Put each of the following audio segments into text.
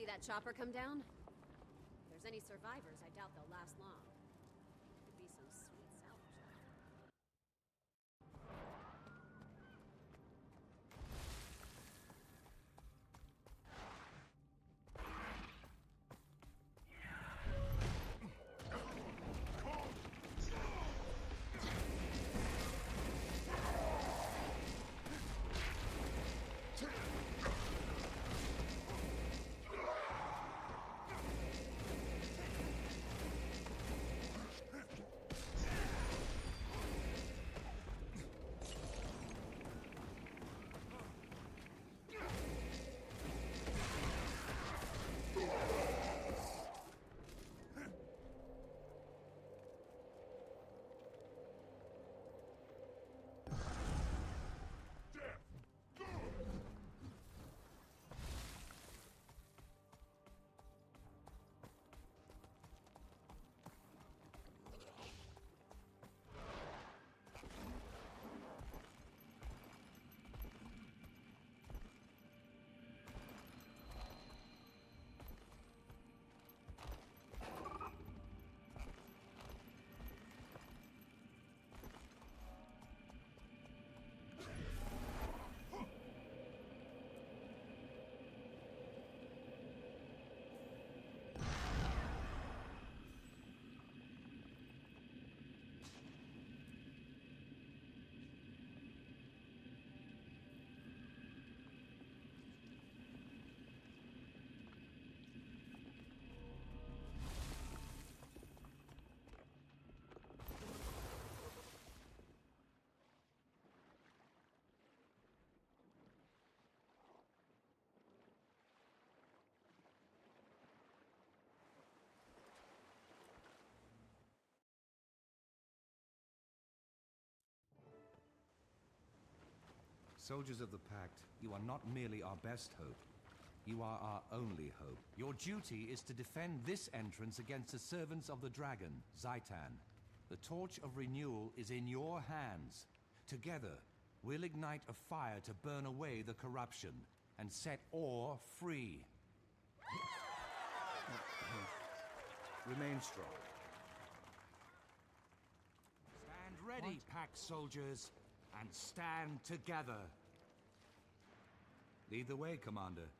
See that chopper come down? If there's any survivors, I doubt they'll last long. Could be some sweet salvage there. Soldiers of the Pact, you are not merely our best hope. You are our only hope. Your duty is to defend this entrance against the servants of the dragon, Zaitan. The torch of renewal is in your hands. Together, we'll ignite a fire to burn away the corruption and set Orr free. Remain strong. Stand ready, Pact soldiers, and stand together. Lead the way, Commander.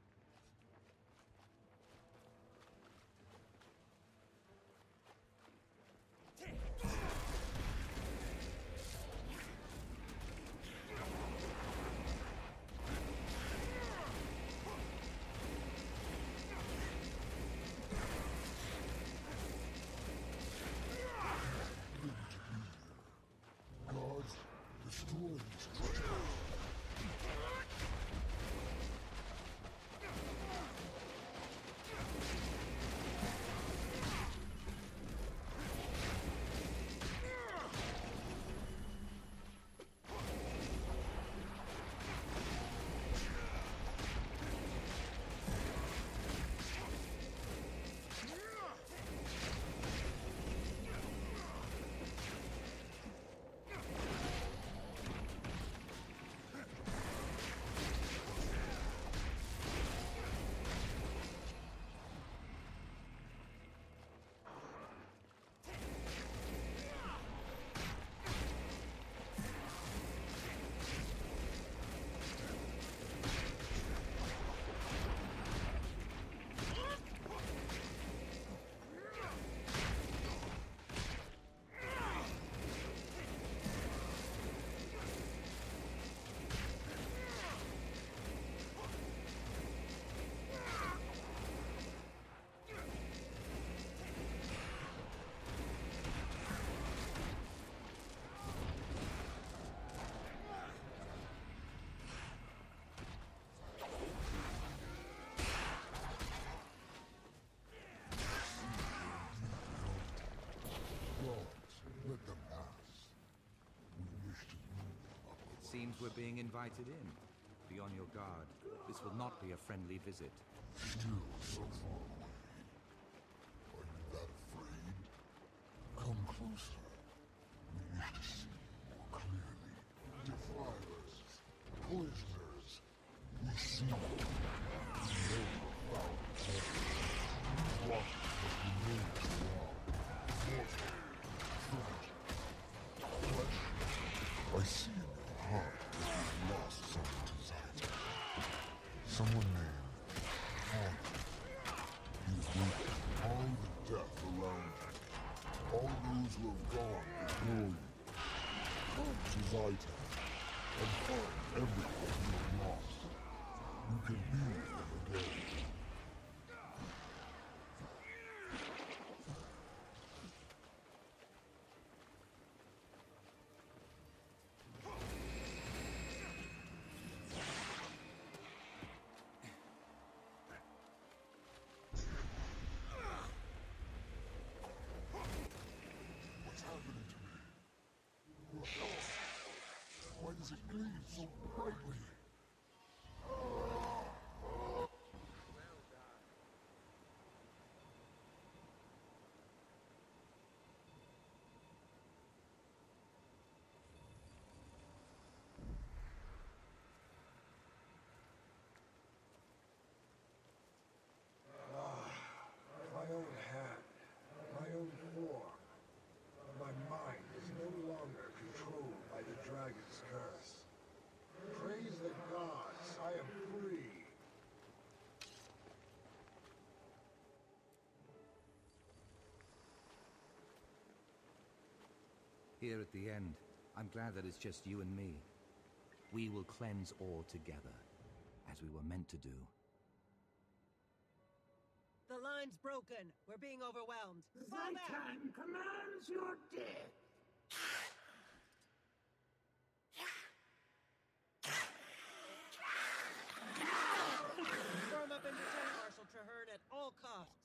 Gods, destroy this treasure. Gods, let them pass. We wish to move up. It seems we're being invited in. Be on your guard. This will not be a friendly visit. Still so far away. Are you that afraid? Come closer. We wish to see more clearly. Defilers, poisoners, we see you. No foul see in your heart that you've lost someone to Zaytan. Someone named Father. He's witnessed all the death around you. All those who have gone before you. Come to Zaytan and find everything you have lost. You can be with them again. What's happening to me? Why does it bleed so brightly? My own hand, my own form. My mind is no longer controlled by the dragon's curse. Praise the gods, I am free. Here at the end, I'm glad that it's just you and me. We will cleanse all together, as we were meant to do. The line's broken. We're being overwhelmed. Fall back! Zaytan commands your death. Firm up and protect Marshal Traherne at all costs.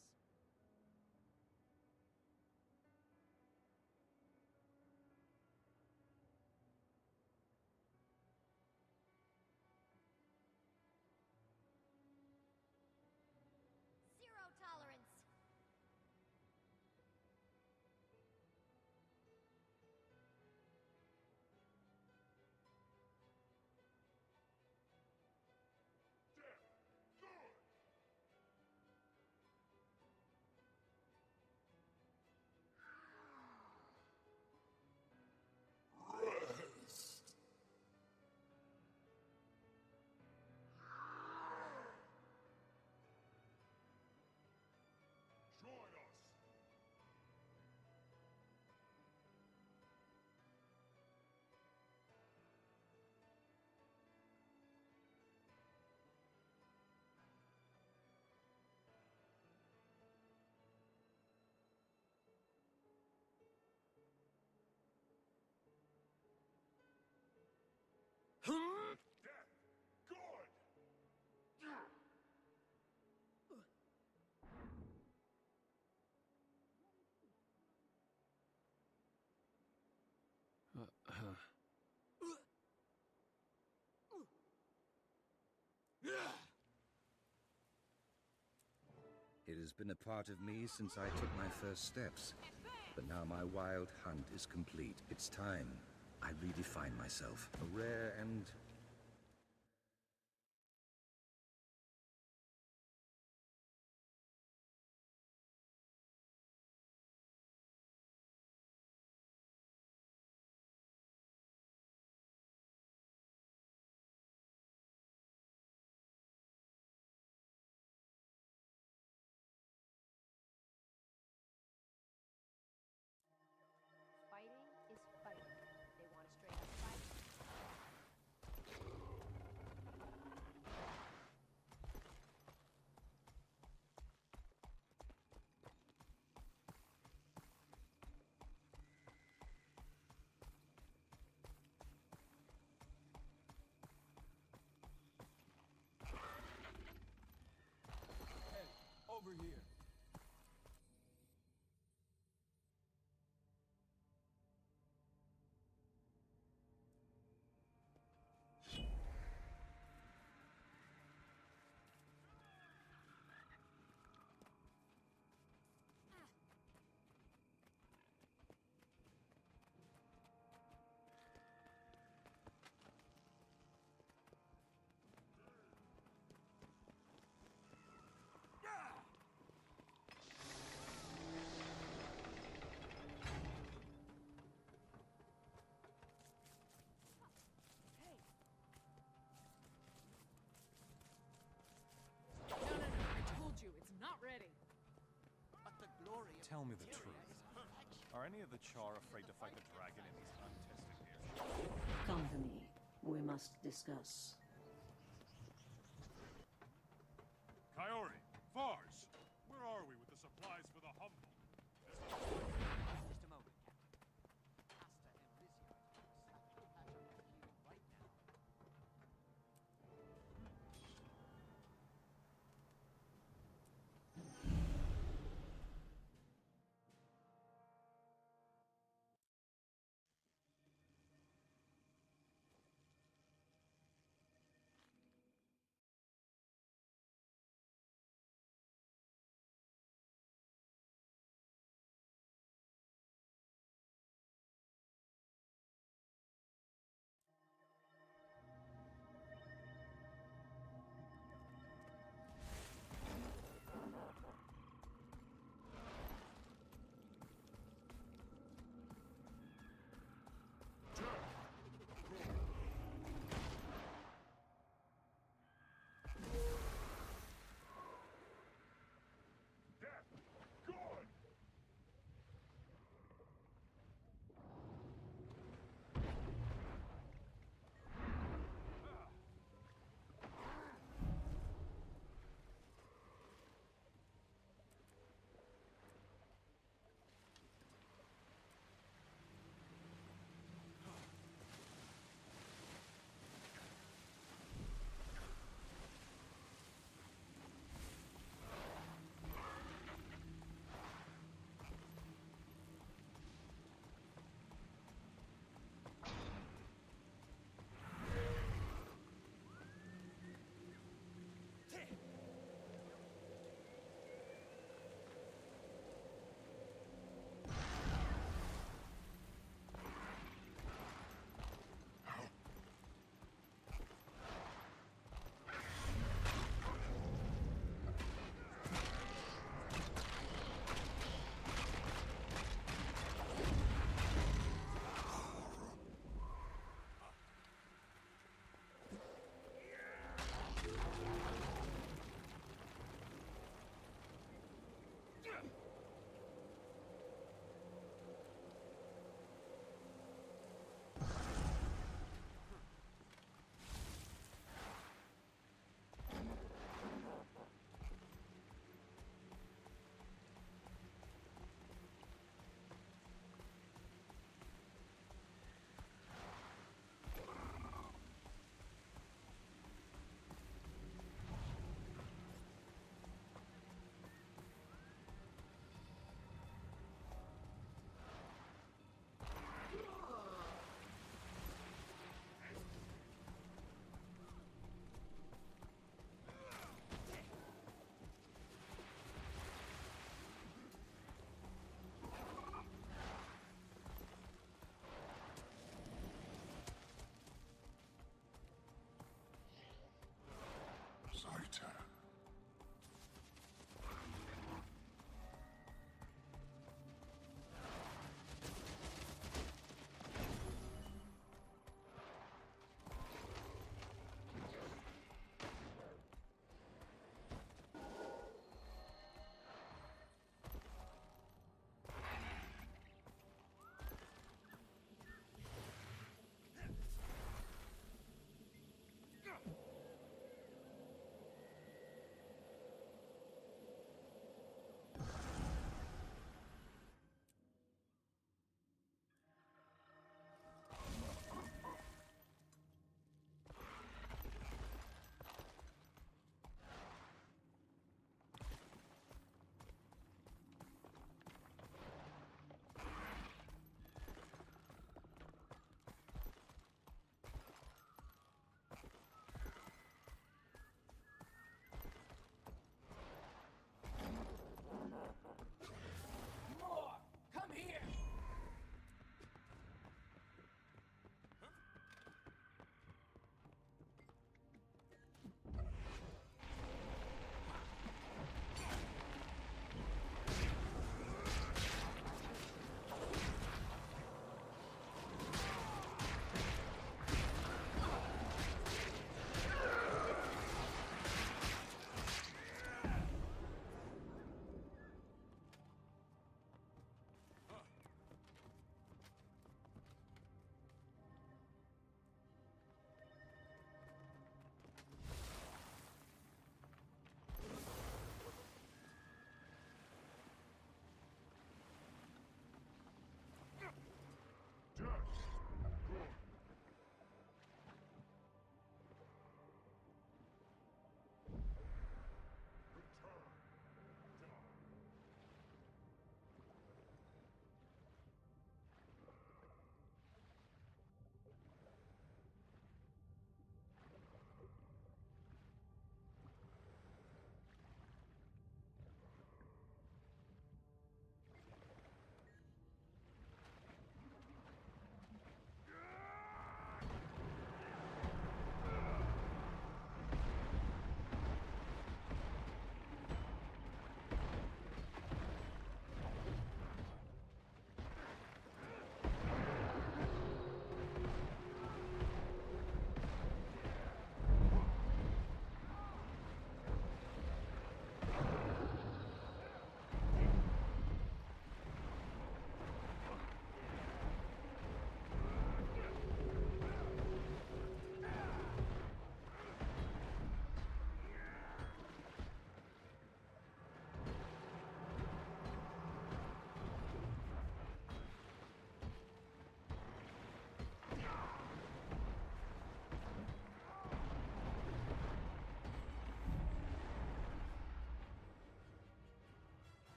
Zero tolerance. Rest. Join us. Death. Good. It has been a part of me since I took my first steps. But now my wild hunt is complete. It's time I redefine myself. A rare and Fighting is fighting. They want to straight up fight. Hey, over here. Tell me the truth. Are any of the Char afraid to fight the dragon in these untested areas? Come to me. We must discuss. Coyote, Vars, where are we with the supplies for the Humble?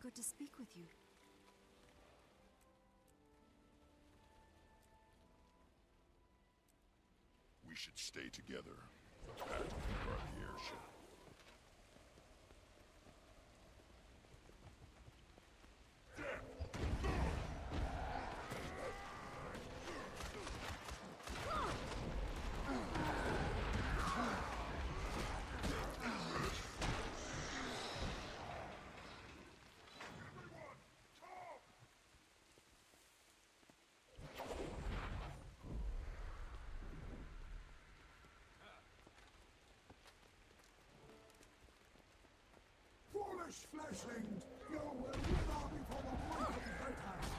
Good to speak with you. We should stay together. The pact can guard the airship. Foolish fleshlings! You will wither before the might of Titan!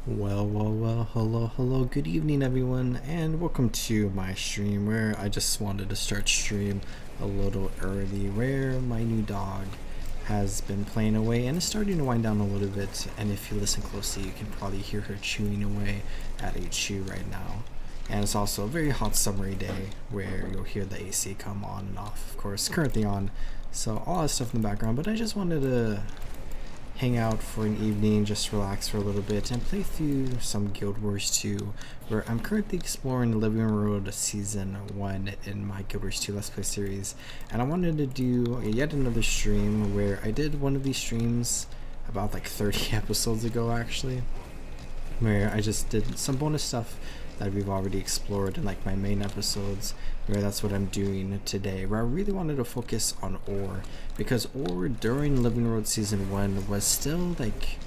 Well, hello, good evening everyone, and welcome to my stream where I just wanted to start stream a little early, where my new dog has been playing away and is starting to wind down a little bit, and if you listen closely you can probably hear her chewing away at a chew right now. And it's also a very hot summery day where you'll hear the AC come on and off, of course, currently on, so all that stuff in the background, but I just wanted to hang out for an evening, just relax for a little bit, and play through some Guild Wars 2, where I'm currently exploring Living Road Season 1 in my Guild Wars 2 Let's Play series. And I wanted to do yet another stream where I did one of these streams about like 30 episodes ago actually, where I just did some bonus stuff that we've already explored in like my main episodes, where that's what I'm doing today, where I really wanted to focus on ore, because ore during Living Road Season 1 was still like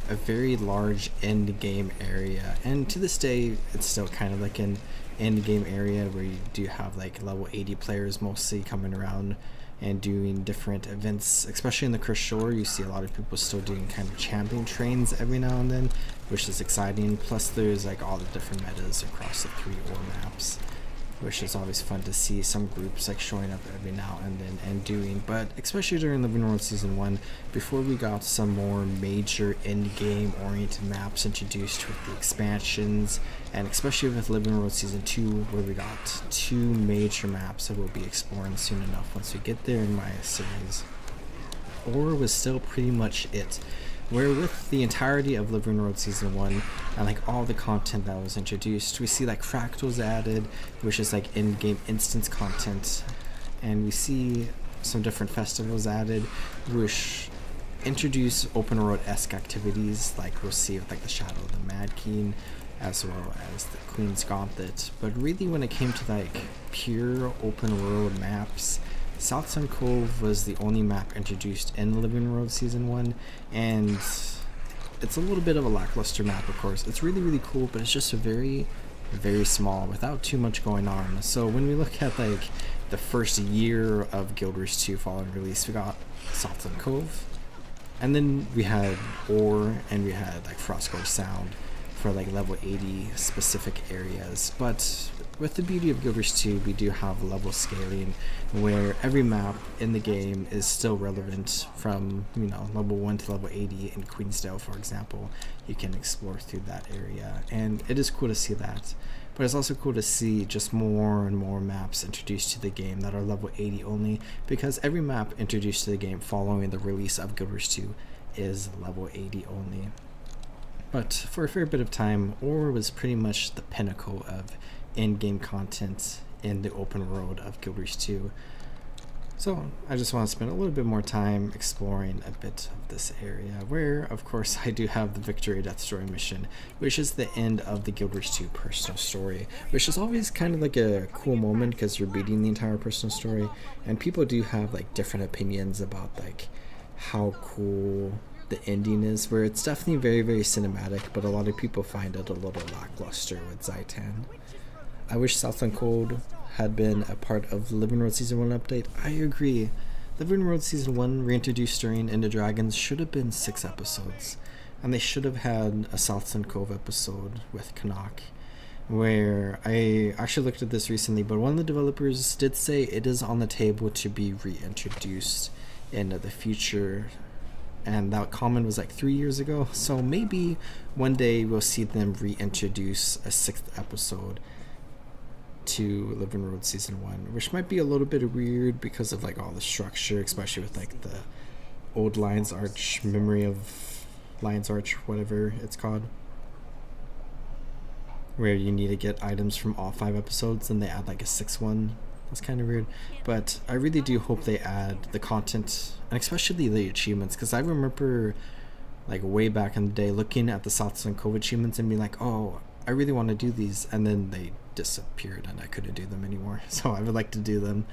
a very large end game area, and to this day it's still kind of like an end game area where you do have like level 80 players mostly coming around and doing different events, especially in the Cursed Shore. You see a lot of people still doing kind of champion trains every now and then, which is exciting, plus there's like all the different metas across the 3 ore maps, which is always fun to see some groups like showing up every now and then and doing. But especially during Living Road Season 1, before we got some more major end-game oriented maps introduced with the expansions, and especially with Living Road Season 2, where we got 2 major maps that we'll be exploring soon enough once we get there in my series, ore was still pretty much it. Where with the entirety of Living Road Season 1 and like all the content that was introduced, we see like fractals added, which is like in-game instance content, and we see some different festivals added which introduce open road-esque activities, like we'll see with like the Shadow of the Mad King as well as the Queen's Gauntlet. But really when it came to like pure open world maps, South Sun Cove was the only map introduced in Living Road Season 1, and it's a little bit of a lackluster map, of course. It's really cool, but it's just a very small without too much going on. So when we look at like the first year of Guild Wars 2 following release, we got South Sun Cove, and then we had Ore, and we had like Frostgore Sound for like level 80 specific areas. But with the beauty of Guild Wars 2, we do have level scaling, where every map in the game is still relevant from, you know, level 1 to level 80 in Queensdale, for example. You can explore through that area, and it is cool to see that. But it's also cool to see just more and more maps introduced to the game that are level 80 only, because every map introduced to the game following the release of Guild Wars 2 is level 80 only. But for a fair bit of time, Ore was pretty much the pinnacle of in-game content in the open road of Guild Wars 2. So I just want to spend a little bit more time exploring a bit of this area, where of course I do have the Victory Death Story mission, which is the end of the Guild Wars 2 personal story, which is always kind of like a cool moment because you're beating the entire personal story, and people do have like different opinions about like how cool the ending is, where it's definitely very cinematic, but a lot of people find it a little lackluster with Zaitan. I wish South Sun Cove had been a part of the Living Road Season 1 update. I agree. Living Road Season 1 reintroduced during Into Dragons should have been 6 episodes, and they should have had a South Sun Cove episode with Canuck, where I actually looked at this recently, but one of the developers did say it is on the table to be reintroduced in the future, and that comment was like 3 years ago, so maybe one day we'll see them reintroduce a 6th episode to Living Road Season 1, which might be a little bit weird because of like all the structure, especially with like the old Lion's Arch, Memory of Lion's Arch, whatever it's called, where you need to get items from all 5 episodes and they add like a 6th one. That's kind of weird, but I really do hope they add the content, and especially the achievements, because I remember like way back in the day looking at the South Sun Cove achievements and being like, oh, I really want to do these, and then they disappeared and I couldn't do them anymore, so I would like to do them.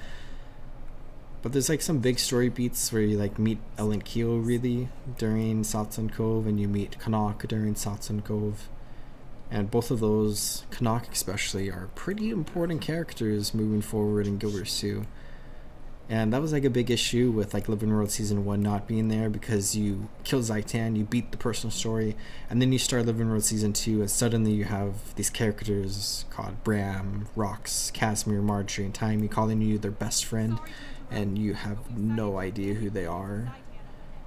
But there's like some big story beats where you like meet Ellen Keel really during South Sun Cove, and you meet Canuck during South Sun Cove, and both of those, Canuck especially, are pretty important characters moving forward in Guild Wars 2. And that was like a big issue with like Living World Season 1 not being there, because you kill Zaitan, you beat the personal story, and then you start Living World Season 2 and suddenly you have these characters called Bram, Rox, Casimir, Marjorie, and Timmy calling you their best friend, and you have no idea who they are,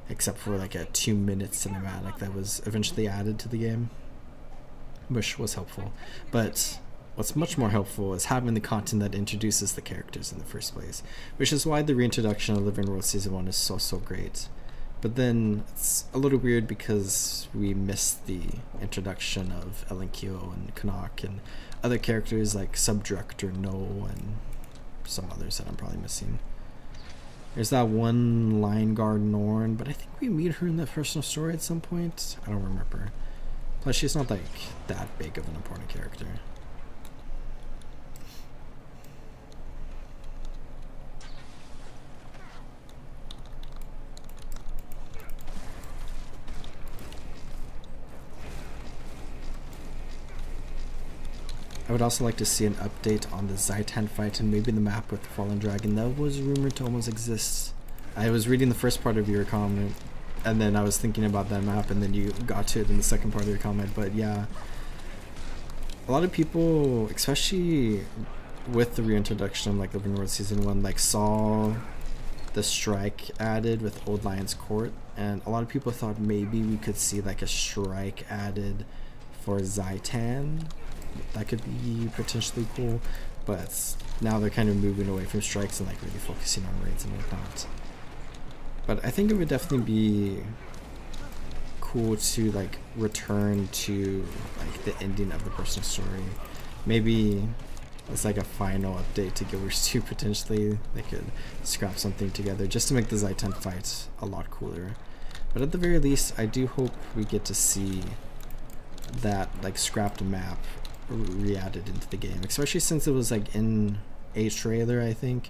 except for like a 2-minute cinematic that was eventually added to the game, which was helpful. But what's much more helpful is having the content that introduces the characters in the first place, which is why the reintroduction of Living World Season 1 is so great. But then it's a little weird because we missed the introduction of Ellen Keo and Canuck and other characters like Subdirector No and some others that I'm probably missing. There's that one line guard Norn, but I think we meet her in the personal story at some point. I don't remember. Plus she's not like that big of an important character. I would also like to see an update on the Zaitan fight and maybe the map with the Fallen Dragon. That was rumored to almost exist. I was reading the first part of your comment, and then I was thinking about that map, and then you got to it in the second part of your comment. But yeah, a lot of people, especially with the reintroduction of like Living World Season 1, like saw the strike added with Old Lion's Court, and a lot of people thought maybe we could see like a strike added for Zaitan. That could be potentially cool, but now they're kind of moving away from strikes and like really focusing on raids and whatnot. But I think it would definitely be cool to like return to like the ending of the personal story. Maybe it's like a final update to Guild Wars 2 potentially. They could scrap something together just to make the Zaitan fights a lot cooler. But at the very least, I do hope we get to see that like scrapped map re-added into the game, especially since it was like in a trailer, I think,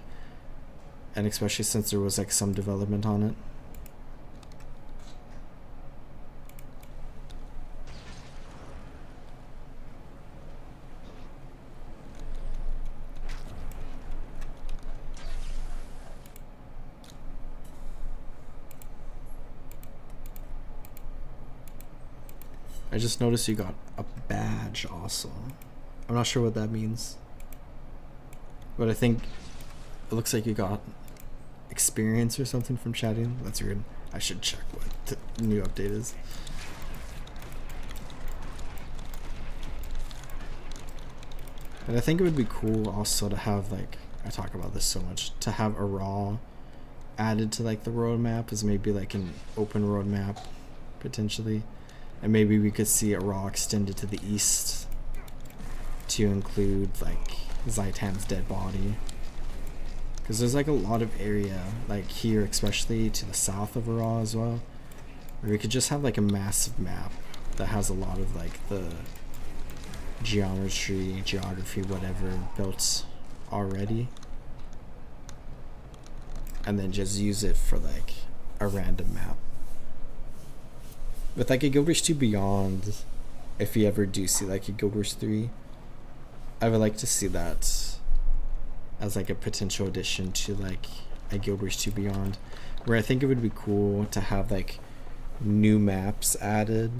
and especially since there was like some development on it. I just noticed you got a badge also. I'm not sure what that means, but I think it looks like you got experience or something from chatting. That's weird. I should check what the new update is. And I think it would be cool also to have, like, I talk about this so much, to have a raw added to like the roadmap as maybe like an open roadmap potentially. And maybe we could see a raw extended to the east to include like Zaitan's dead body. Because there's like a lot of area, like here especially to the south of Raw as well, where we could just have like a massive map that has a lot of like the geography, whatever, built already. And then just use it for like a random map. With like a Guild Wars 2 Beyond, if you ever do see like a Guild Wars 3, I would like to see that as like a potential addition to like a Guild Wars 2 Beyond, where I think it would be cool to have like new maps added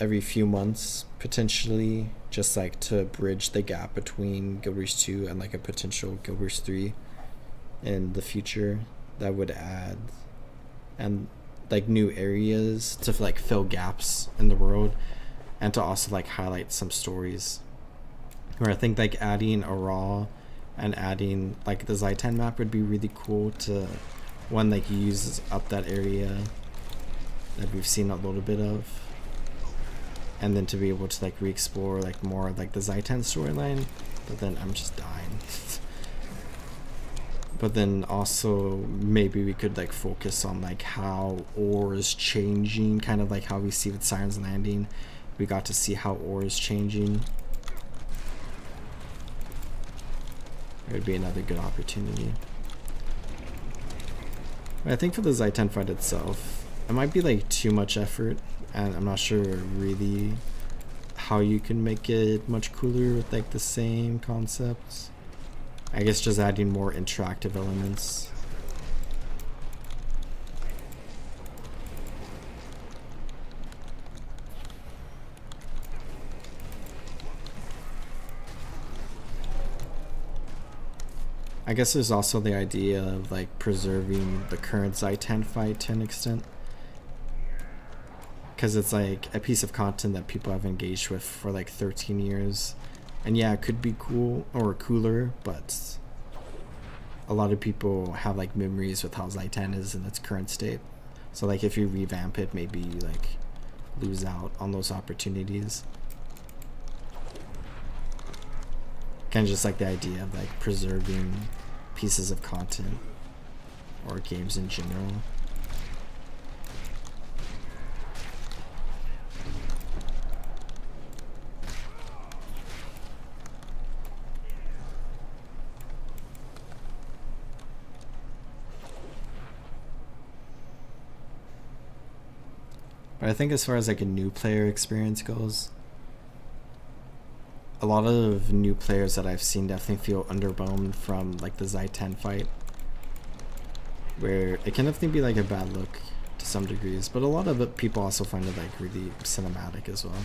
every few months, potentially, just like to bridge the gap between Guild Wars 2 and like a potential Guild Wars 3 in the future. That would add and like new areas to like fill gaps in the world, and to also like highlight some stories. Where I think like adding a raw and adding like the Zaitan map would be really cool to one, like use up that area that we've seen a little bit of, and then to be able to like re-explore like more of like the Zaitan storyline. But then I'm just dying. But then also maybe we could like focus on like how ore is changing, kind of like how we see with Siren's Landing. We got to see how ore is changing. It would be another good opportunity. But I think for the Zaitan fight itself, it might be like too much effort, and I'm not sure really how you can make it much cooler with like the same concepts. I guess just adding more interactive elements. I guess there's also the idea of like preserving the current Zaitan fight to an extent, because it's like a piece of content that people have engaged with for like 13 years, and yeah, it could be cool or cooler, but a lot of people have like memories with how Zaitan is in its current state. So like if you revamp it, maybe you like lose out on those opportunities. Kind of just like the idea of like preserving pieces of content or games in general. But I think as far as like a new player experience goes, a lot of new players that I've seen definitely feel underwhelmed from like the Zaitan fight, where it can definitely be like a bad look to some degrees, but a lot of it, people also find it like really cinematic as well.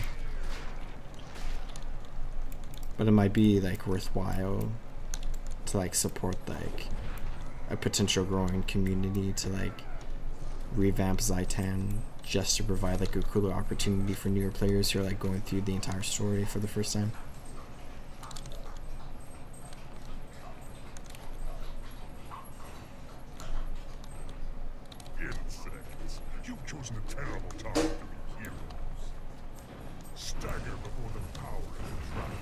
But it might be like worthwhile to like support like a potential growing community to like revamp Zaitan just to provide like a cooler opportunity for newer players who are like going through the entire story for the first time. Insects, you've chosen a terrible time to be heroes. Stagger before the power of the dragon.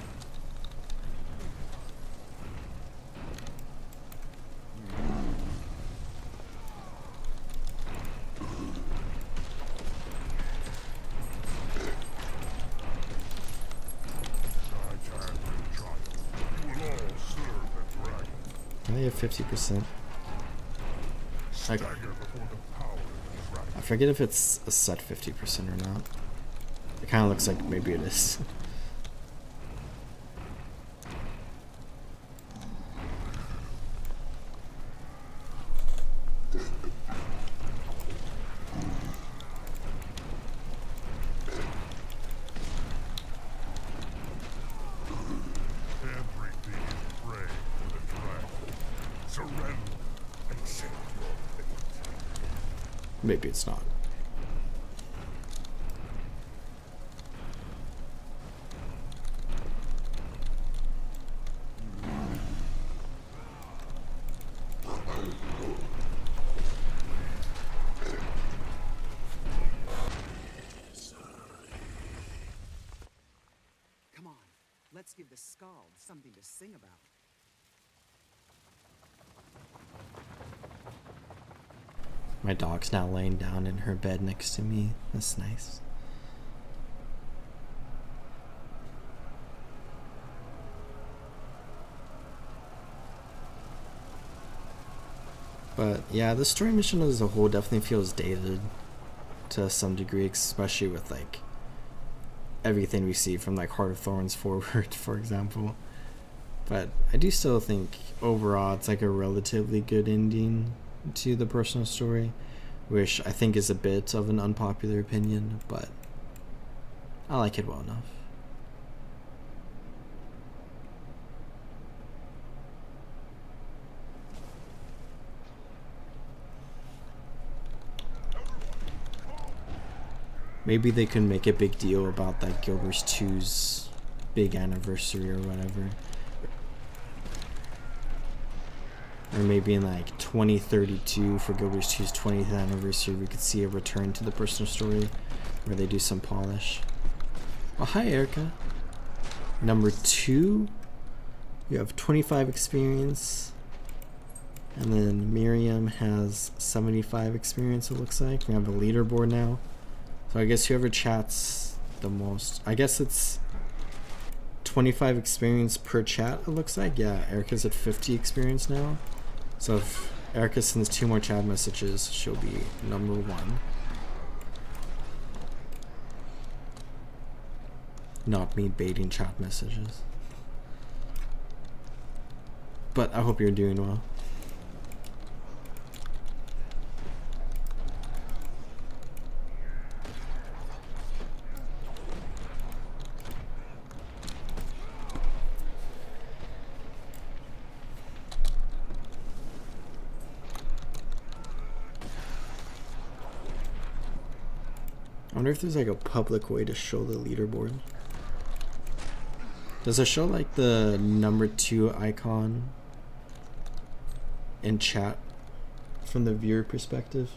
I have 50%. I forget if it's a set 50% or not. It kind of looks like maybe it is. Maybe it's not. Come on, let's give the Skald something to sing about. My dog's now laying down in her bed next to me. That's nice. But yeah, the story mission as a whole definitely feels dated to some degree, especially with like everything we see from like Heart of Thorns forward, for example. But I do still think overall it's like a relatively good ending to the personal story, which I think is a bit of an unpopular opinion, but I like it well enough. Maybe they could make a big deal about like Guild Wars 2's big anniversary or whatever. Or maybe in like 2032 for Guild Wars 2's 20th anniversary, we could see a return to the personal story where they do some polish. Oh, hi Erica. Number 2, you have 25 experience. And then Miriam has 75 experience, it looks like. We have a leaderboard now. So I guess whoever chats the most, I guess it's 25 experience per chat, it looks like. Yeah, Erica's at 50 experience now. So if Erica sends 2 more chat messages, she'll be number 1. Not me baiting chat messages. But I hope you're doing well. I wonder if there's like a public way to show the leaderboard. Does it show like the number 2 icon in chat from the viewer perspective?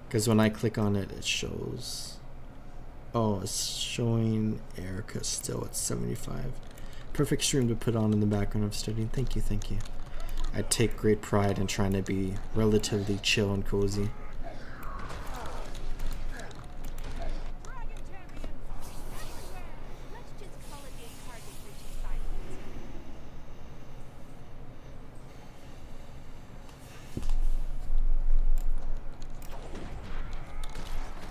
Because when I click on it, it shows... Oh, it's showing Erica still at 75. Perfect stream to put on in the background of studying. Thank you, thank you. I take great pride in trying to be relatively chill and cozy.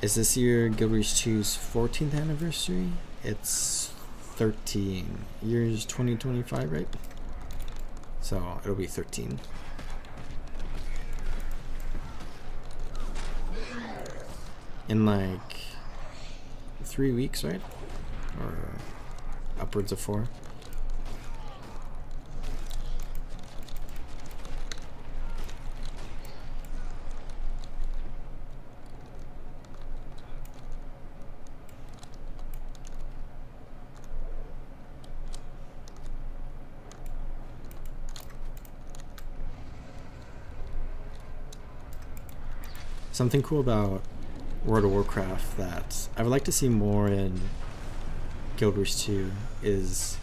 Is this year Guild Wars 2's 14th anniversary? It's 13. Years 2025, right? So it'll be 13. In like 3 weeks, right? Or upwards of 4. Something cool about World of Warcraft that I would like to see more in Guild Wars 2 is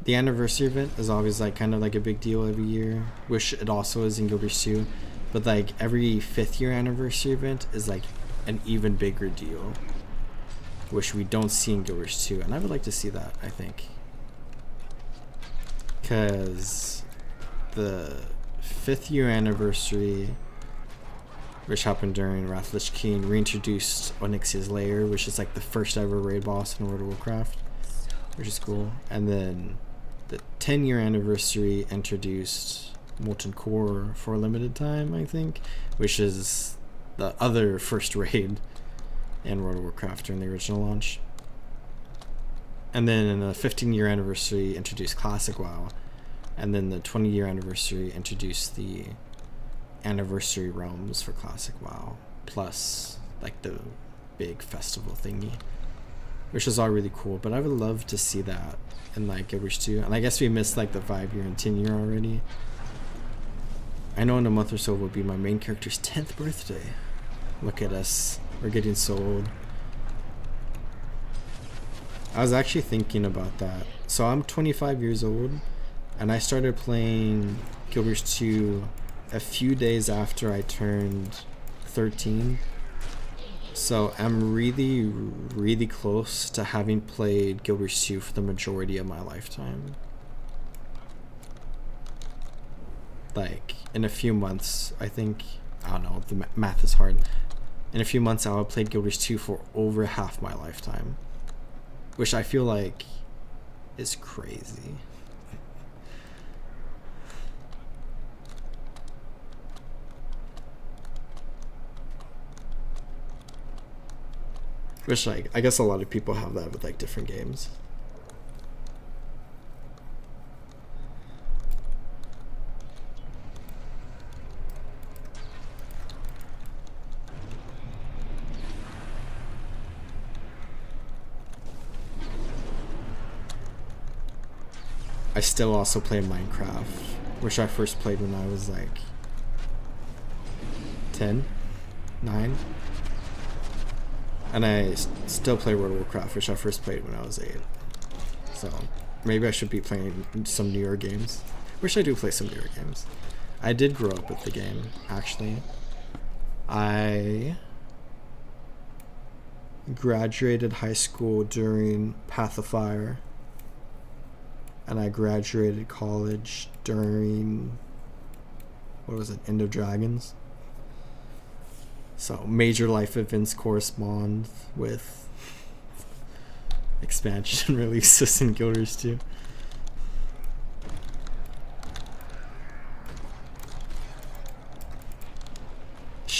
the anniversary event is always like kind of like a big deal every year, which it also is in Guild Wars 2, but like every 5th year anniversary event is like an even bigger deal, which we don't see in Guild Wars 2, and I would like to see that, I think, because the 5th year anniversary, which happened during Wrath Lich King, reintroduced Onyxia's Lair, which is like the first ever raid boss in World of Warcraft, which is cool. And then the 10-year anniversary introduced Molten Core for a limited time, I think, which is the other first raid in World of Warcraft during the original launch. And then in the 15-year anniversary introduced Classic WoW, and then the 20-year anniversary introduced the anniversary realms for Classic WoW, plus like the big festival thingy, which is all really cool. But I would love to see that in like Guild Wars 2, and I guess we missed like the 5-year and 10-year already. I know in a month or so will be my main character's 10th birthday. Look at us, we're getting so old. I was actually thinking about that. So I'm 25 years old, and I started playing Guild Wars 2 a few days after I turned 13. So I'm really, really close to having played Guild Wars 2 for the majority of my lifetime. Like, in a few months, I think, I don't know, the math is hard. In a few months, I'll have played Guild Wars 2 for over half my lifetime, which I feel like is crazy. Which, like, I guess a lot of people have that with, like, different games. I still also play Minecraft, which I first played when I was, like, 10, 9. And I still play World of Warcraft, which I first played when I was 8. So maybe I should be playing some newer games. Wish I do play some newer games. I did grow up with the game, actually. I graduated high school during Path of Fire, and I graduated college during, what was it, End of Dragons. So major life events correspond with expansion releases in Guild Wars 2.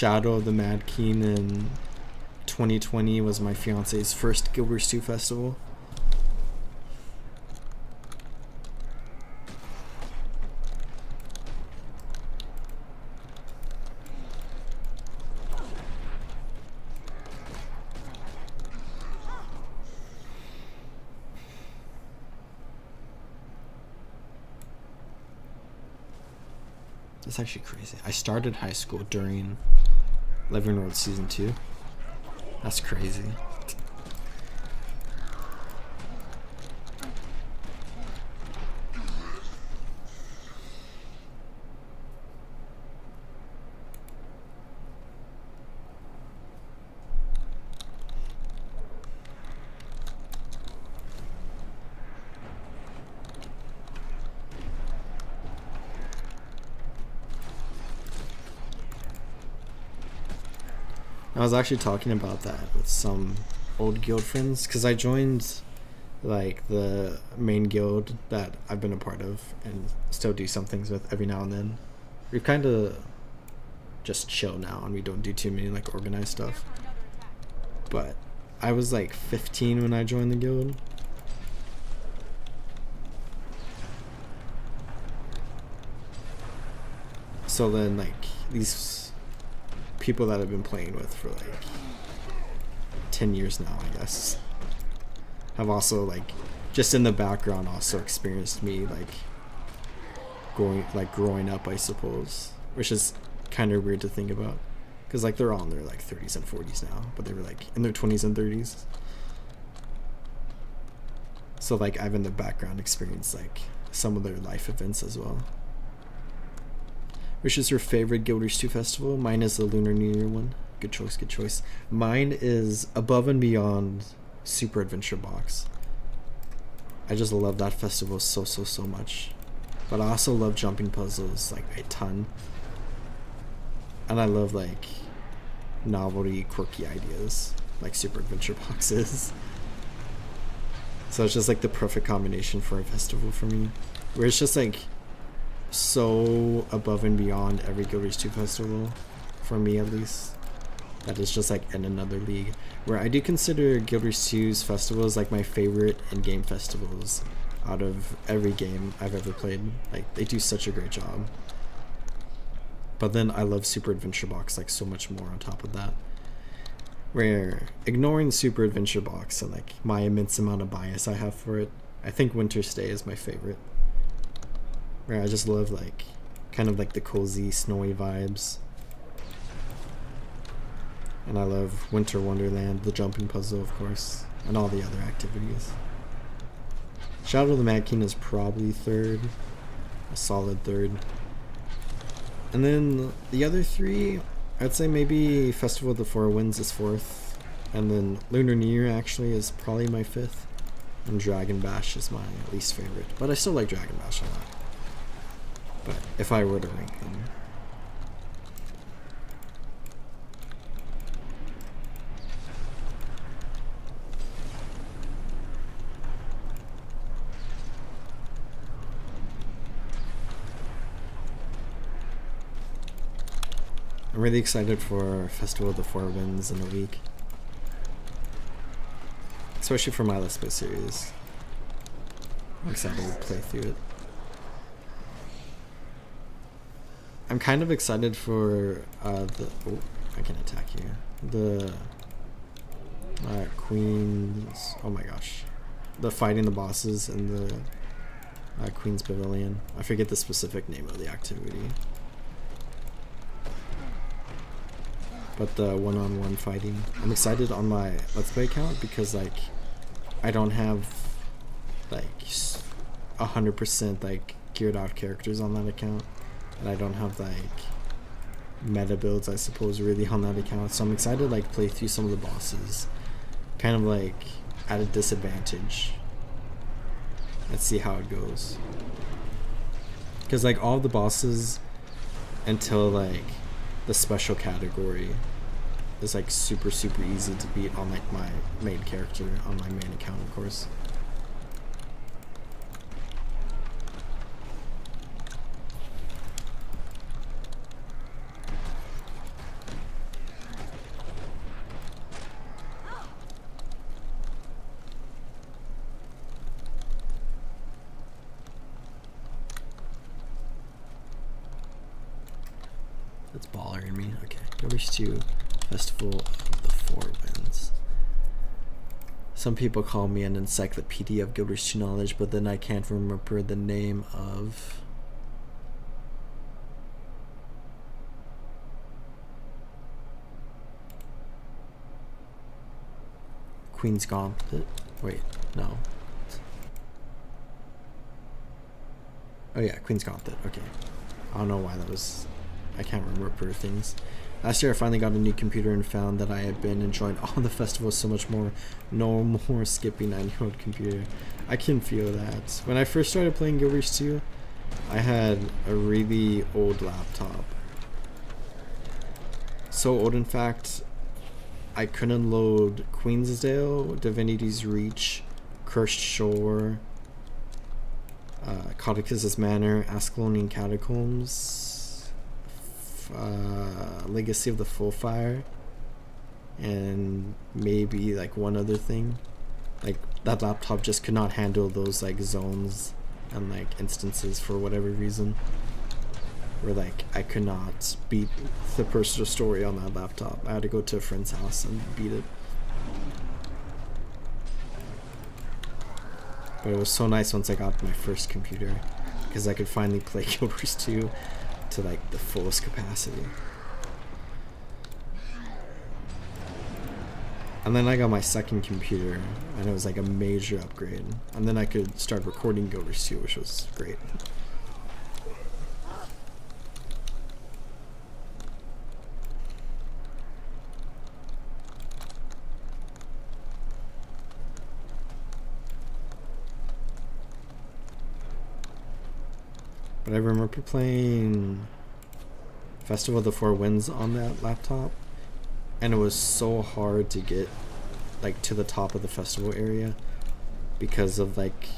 Shadow of the Mad King in 2020 was my fiance's first Guild Wars 2 festival. That's actually crazy. I started high school during Living World Season 2. That's crazy. I was actually talking about that with some old guild friends because I joined like the main guild that I've been a part of and still do some things with every now and then. We've kind of just chill now and we don't do too many like organized stuff. But I was like 15 when I joined the guild. So then like these people that I've been playing with for like 10 years now, I guess, have also like just in the background also experienced me like growing up, I suppose, which is kind of weird to think about because like they're all in their like 30s and 40s now, but they were like in their 20s and 30s. So like I've in the background experienced like some of their life events as well. Which is your favorite Guild Wars 2 festival? Mine is the Lunar New Year one. Good choice, good choice. Mine is Above and Beyond Super Adventure Box. I just love that festival so much. But I also love jumping puzzles like a ton. And I love like novelty, quirky ideas like Super Adventure Boxes. So it's just like the perfect combination for a festival for me. Where it's just like so above and beyond every Guild Wars 2 festival, for me at least, that is just like in another league. Where I do consider Guild Wars 2's festivals like my favorite in-game festivals out of every game I've ever played. Like they do such a great job. But then I love Super Adventure Box like so much more on top of that. Where ignoring Super Adventure Box and like my immense amount of bias I have for it, I think Winter Stay is my favorite. Where I just love like kind of like the cozy snowy vibes, and I love Winter Wonderland, the jumping puzzle of course, and all the other activities. Shadow of the Mad King is probably third, a solid third, and then the other three I'd say maybe Festival of the Four Winds is fourth, and then Lunar New Year actually is probably my fifth, and Dragon Bash is my least favorite, but I still like Dragon Bash a lot. But if I were to rank them, I'm really excited for Festival of the Four Winds in a week, especially for my Let's Play series. I'm excited to play through it. I'm kind of excited for the oh, I can attack you. The Queen's, oh my gosh, the fighting the bosses in the Queen's Pavilion. I forget the specific name of the activity, but the one-on-one fighting. I'm excited on my Let's Play account because like I don't have like 100% like geared out characters on that account. And I don't have like meta builds, I suppose, really on that account. So I'm excited to like play through some of the bosses, kind of like at a disadvantage. Let's see how it goes. Because like all the bosses until like the special category is like super easy to beat on like my main character on my main account, of course. That's baller in me. Okay, Guild 2, Festival of the Four Winds. Some people call me an encyclopedia of Guild Wars 2 knowledge, but then I can't remember the name of... Queen's Gauntlet? Wait, no. Oh yeah, Queen's Gauntlet, okay. I don't know why that was... I can't remember things. Last year I finally got a new computer and found that I had been enjoying all the festivals so much more. No more skipping 9-year-old computer. I can feel that. When I first started playing Guild Wars 2, I had a really old laptop. So old, in fact, I couldn't load Queensdale, Divinity's Reach, Cursed Shore, Codicus's Manor, Ascalonian Catacombs, Legacy of the Full Fire, and maybe like one other thing. Like that laptop just could not handle those like zones and like instances for whatever reason, where like I could not beat the personal story on that laptop. I had to go to a friend's house and beat it. But it was so nice once I got my first computer, because I could finally play Guild Wars 2 to like the fullest capacity. And then I got my second computer, and it was like a major upgrade. And then I could start recording Guild Wars 2, which was great. But I remember playing Festival of the Four Winds on that laptop, and it was so hard to get like to the top of the festival area because of like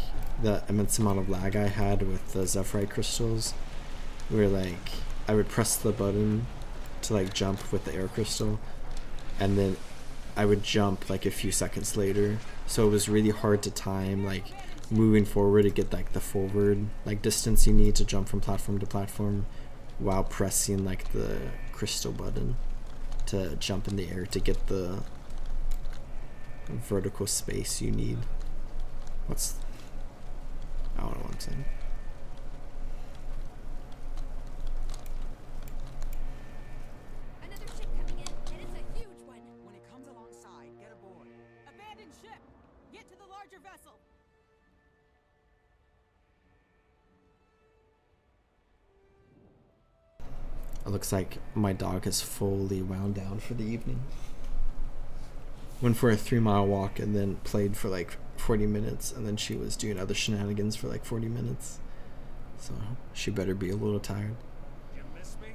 the immense amount of lag I had with the Zephyrite crystals, where like I would press the button to like jump with the air crystal, and then I would jump like a few seconds later, so it was really hard to time like moving forward to get like the forward like distance you need to jump from platform to platform while pressing like the crystal button to jump in the air to get the vertical space you need. I don't know what I'm saying. Another ship coming in, and it's a huge one. When it comes alongside, get aboard. Abandoned ship! Get to the larger vessel! It looks like my dog is fully wound down for the evening. Went for a 3-mile walk and then played for like 40 minutes, and then she was doing other shenanigans for like 40 minutes. So she better be a little tired. You miss me?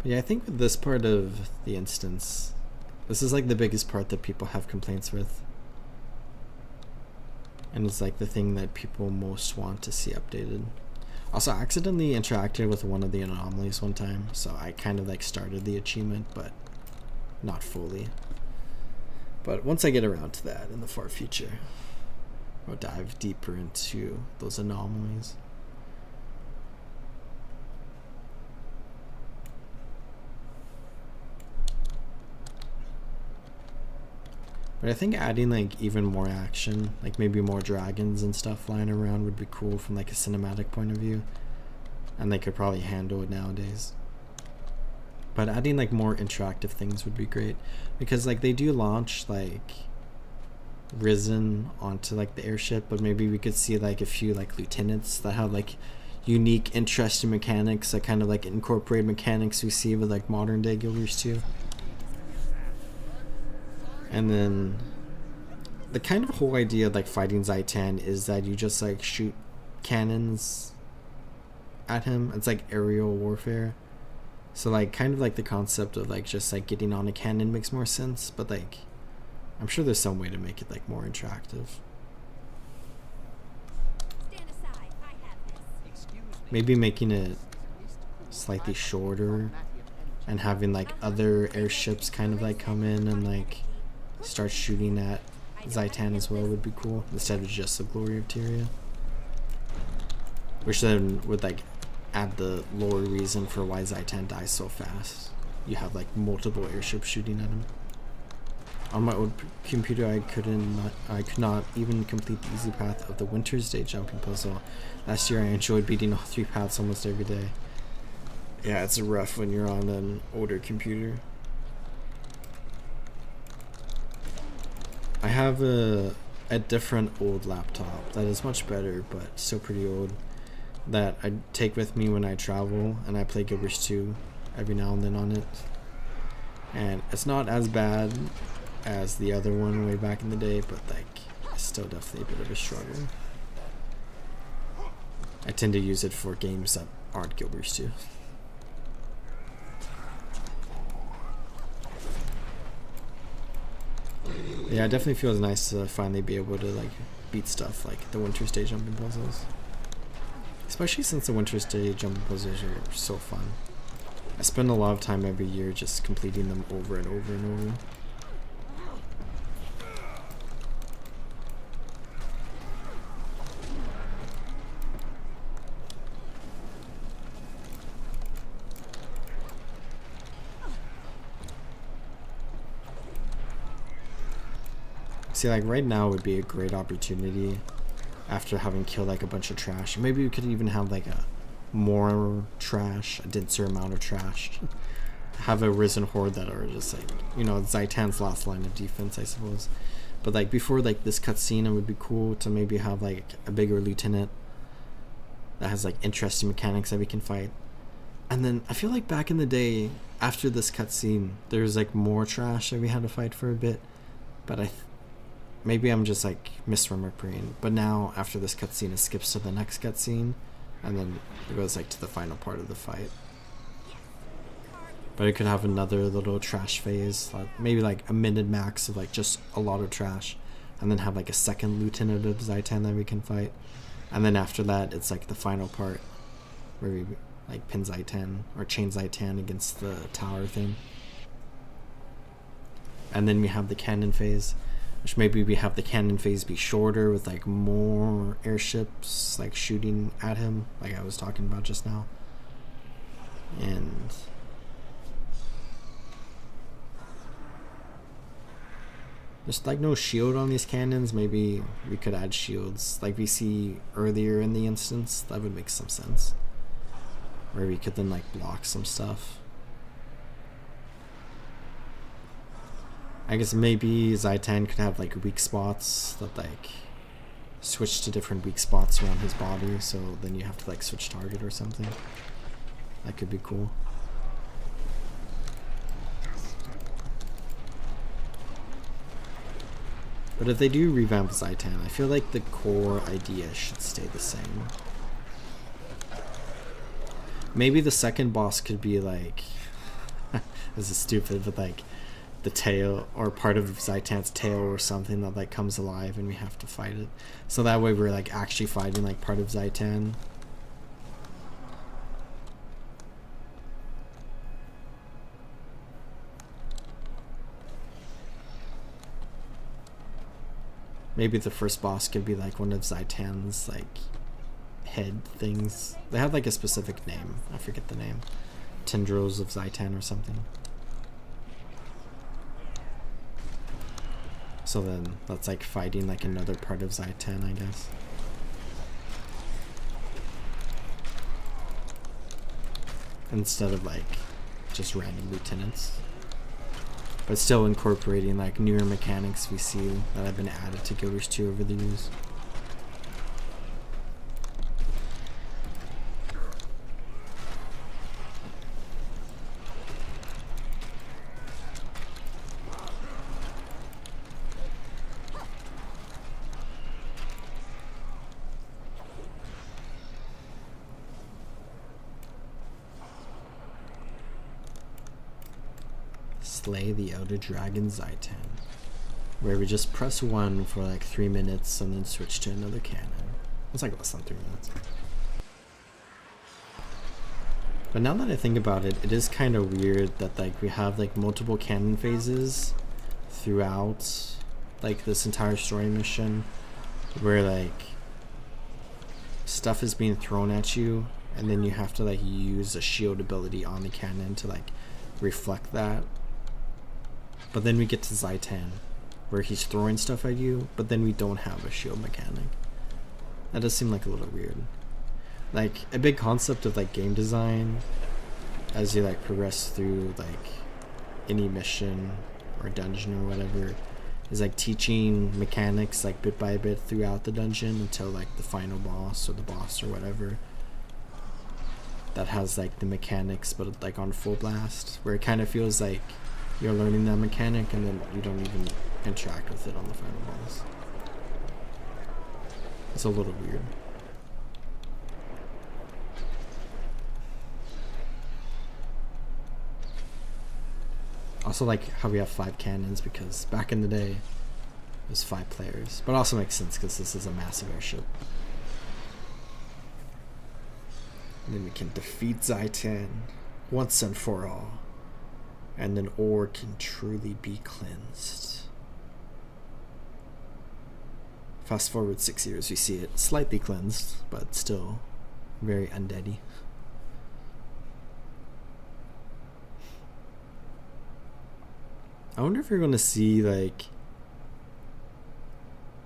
But yeah, I think with this part of the instance, this is like the biggest part that people have complaints with. And it's like the thing that people most want to see updated. Also, I accidentally interacted with one of the anomalies one time, so I kind of like started the achievement, but not fully. But once I get around to that in the far future, I'll dive deeper into those anomalies. But I think adding like even more action, like maybe more dragons and stuff flying around would be cool from like a cinematic point of view. And they could probably handle it nowadays. But adding like more interactive things would be great. Because like they do launch like Risen onto like the airship, but maybe we could see like a few like lieutenants that have like unique interesting mechanics that kind of like incorporate mechanics we see with like modern day Guild Wars 2. And then the kind of whole idea of like fighting Zaitan is that you just like shoot cannons at him. It's like aerial warfare. So like kind of like the concept of like just like getting on a cannon makes more sense, but like I'm sure there's some way to make it like more interactive. Stand aside, I have this. Excuse me. Maybe making it slightly shorter and having like other airships kind of like come in and like start shooting at Zaitan as well would be cool, instead of just the glory of Tyria. Which then would like add the lore reason for why Zaitan dies so fast. You have like multiple airships shooting at him. On my old computer, I could not even complete the easy path of the Winter's Day jumping puzzle. Last year, I enjoyed beating all 3 paths almost every day. Yeah, it's rough when you're on an older computer. I have a different old laptop that is much better, but still pretty old, that I take with me when I travel, and I play Guild Wars 2 every now and then on it. And it's not as bad as the other one way back in the day, but like it's still definitely a bit of a struggle. I tend to use it for games that aren't Guild Wars 2. Yeah, it definitely feels nice to finally be able to like beat stuff like the Winter's Day jumping puzzles. Especially since the Winter's Day jumping puzzles are so fun. I spend a lot of time every year just completing them over and over and over. See, like right now would be a great opportunity after having killed like a bunch of trash. Maybe we could even have like a more trash, a denser amount of trash. Have a risen horde that are just like, you know, Zaitan's last line of defense, I suppose. But like before like this cutscene, it would be cool to maybe have like a bigger lieutenant that has like interesting mechanics that we can fight. And then I feel like back in the day, after this cutscene, there's like more trash that we had to fight for a bit. But maybe I'm just like misremembering. But now after this cutscene, it skips to the next cutscene, and then it goes like to the final part of the fight. But it could have another little trash phase, like maybe like a minute max of like just a lot of trash, and then have like a second lieutenant of Zaitan that we can fight. And then after that, it's like the final part where we like pin Zaitan or chain Zaitan against the tower thing. And then we have the cannon phase, which maybe we have the cannon phase be shorter with like more airships like shooting at him, like I was talking about just now. And there's like no shield on these cannons. Maybe we could add shields like we see earlier in the instance. That would make some sense. Where we could then like block some stuff. I guess maybe Zaitan could have like weak spots that like switch to different weak spots around his body, so then you have to like switch target or something. That could be cool. But if they do revamp Zaitan, I feel like the core idea should stay the same. Maybe the second boss could be like this is stupid, but like the tail or part of Zaitan's tail or something that like comes alive and we have to fight it. So that way we're like actually fighting like part of Zaitan. Maybe the first boss could be like one of Zaitan's like head things. They have like a specific name. I forget the name. Tendrils of Zaitan or something. So then that's like fighting like another part of Zaitan, I guess. Instead of like just random lieutenants. But still incorporating like newer mechanics we see that have been added to Guild Wars 2 over the years. Slay the Elder Dragon Zaitan, where we just press 1 for like 3 minutes and then switch to another cannon. It's like less than 3 minutes. But now that I think about it, it is kind of weird that like we have like multiple cannon phases throughout like this entire story mission where like stuff is being thrown at you and then you have to like use a shield ability on the cannon to like reflect that. But then we get to Zaitan where he's throwing stuff at you, but then we don't have a shield mechanic. That does seem like a little weird. Like a big concept of like game design as you like progress through like any mission or dungeon or whatever is like teaching mechanics like bit by bit throughout the dungeon until like the final boss or the boss or whatever that has like the mechanics but like on full blast, where it kind of feels like you're learning that mechanic and then you don't even interact with it on the final boss. It's a little weird. Also like how we have 5 cannons, because back in the day it was 5 players, but also makes sense because this is a massive airship. And then we can defeat Zaitan once and for all, and then ore can truly be cleansed. Fast forward 6 years, we see it slightly cleansed, but still very undeady. I wonder if you're going to see, like,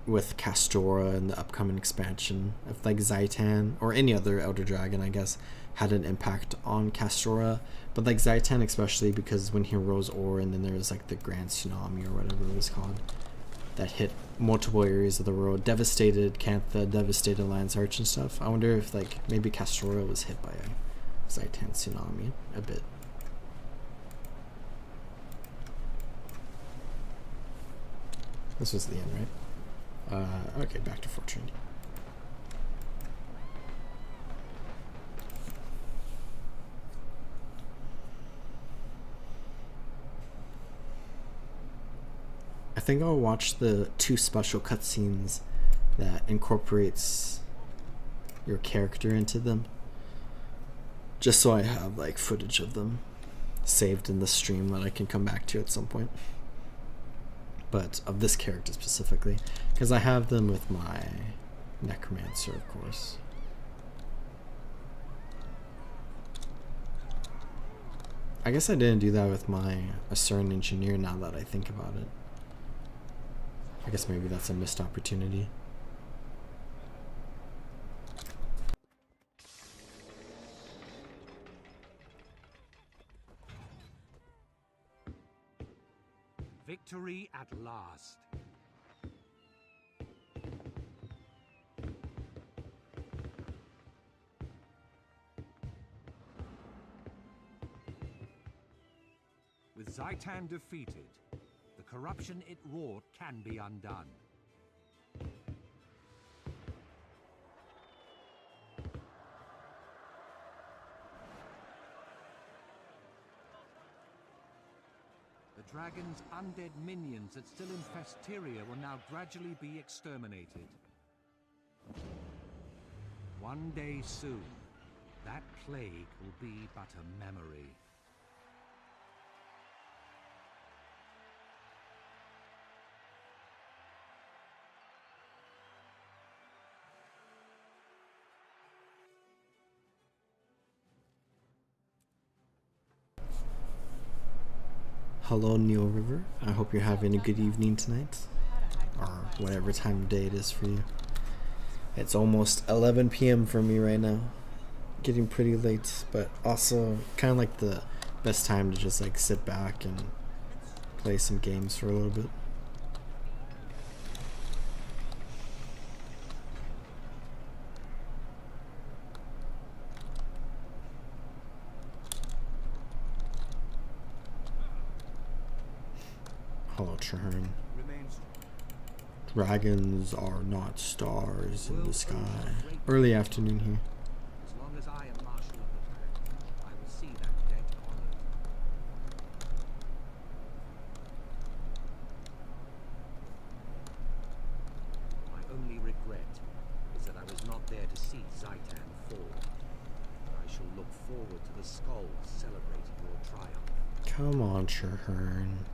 with Castora and the upcoming expansion, if, like, Zaitan, or any other Elder Dragon, I guess, had an impact on Castora. But, like, Zaitan especially, because when he rose ore, and then there was, like, the Grand Tsunami, or whatever it was called, that hit multiple areas of the world, devastated Cantha, devastated Land's Arch and stuff. I wonder if, like, maybe Castora was hit by a Zaitan Tsunami a bit. This was the end, right? Okay, back to Fortune. I think I'll watch the 2 special cutscenes that incorporates your character into them, just so I have like footage of them saved in the stream that I can come back to at some point. But of this character specifically, because I have them with my Necromancer, of course. I guess I didn't do that with my Assyrian Engineer now that I think about it. I guess maybe that's a missed opportunity. Victory at last. With Zaitan defeated, the corruption it wrought can be undone. The dragon's undead minions that still infest Tyria will now gradually be exterminated. One day soon, that plague will be but a memory. Hello, Neil River. I hope you're having a good evening tonight, or whatever time of day it is for you. It's almost 11 p.m. for me right now. Getting pretty late, but also kind of like the best time to just like sit back and play some games for a little bit. Hello, Traherne. Dragons are not stars in the sky. Early afternoon here. As long as I am Marshal of the Dragon, I will see that debt honored. My only regret is that I was not there to see Zaitan fall. I shall look forward to the skulls celebrating your triumph. Come on, Traherne.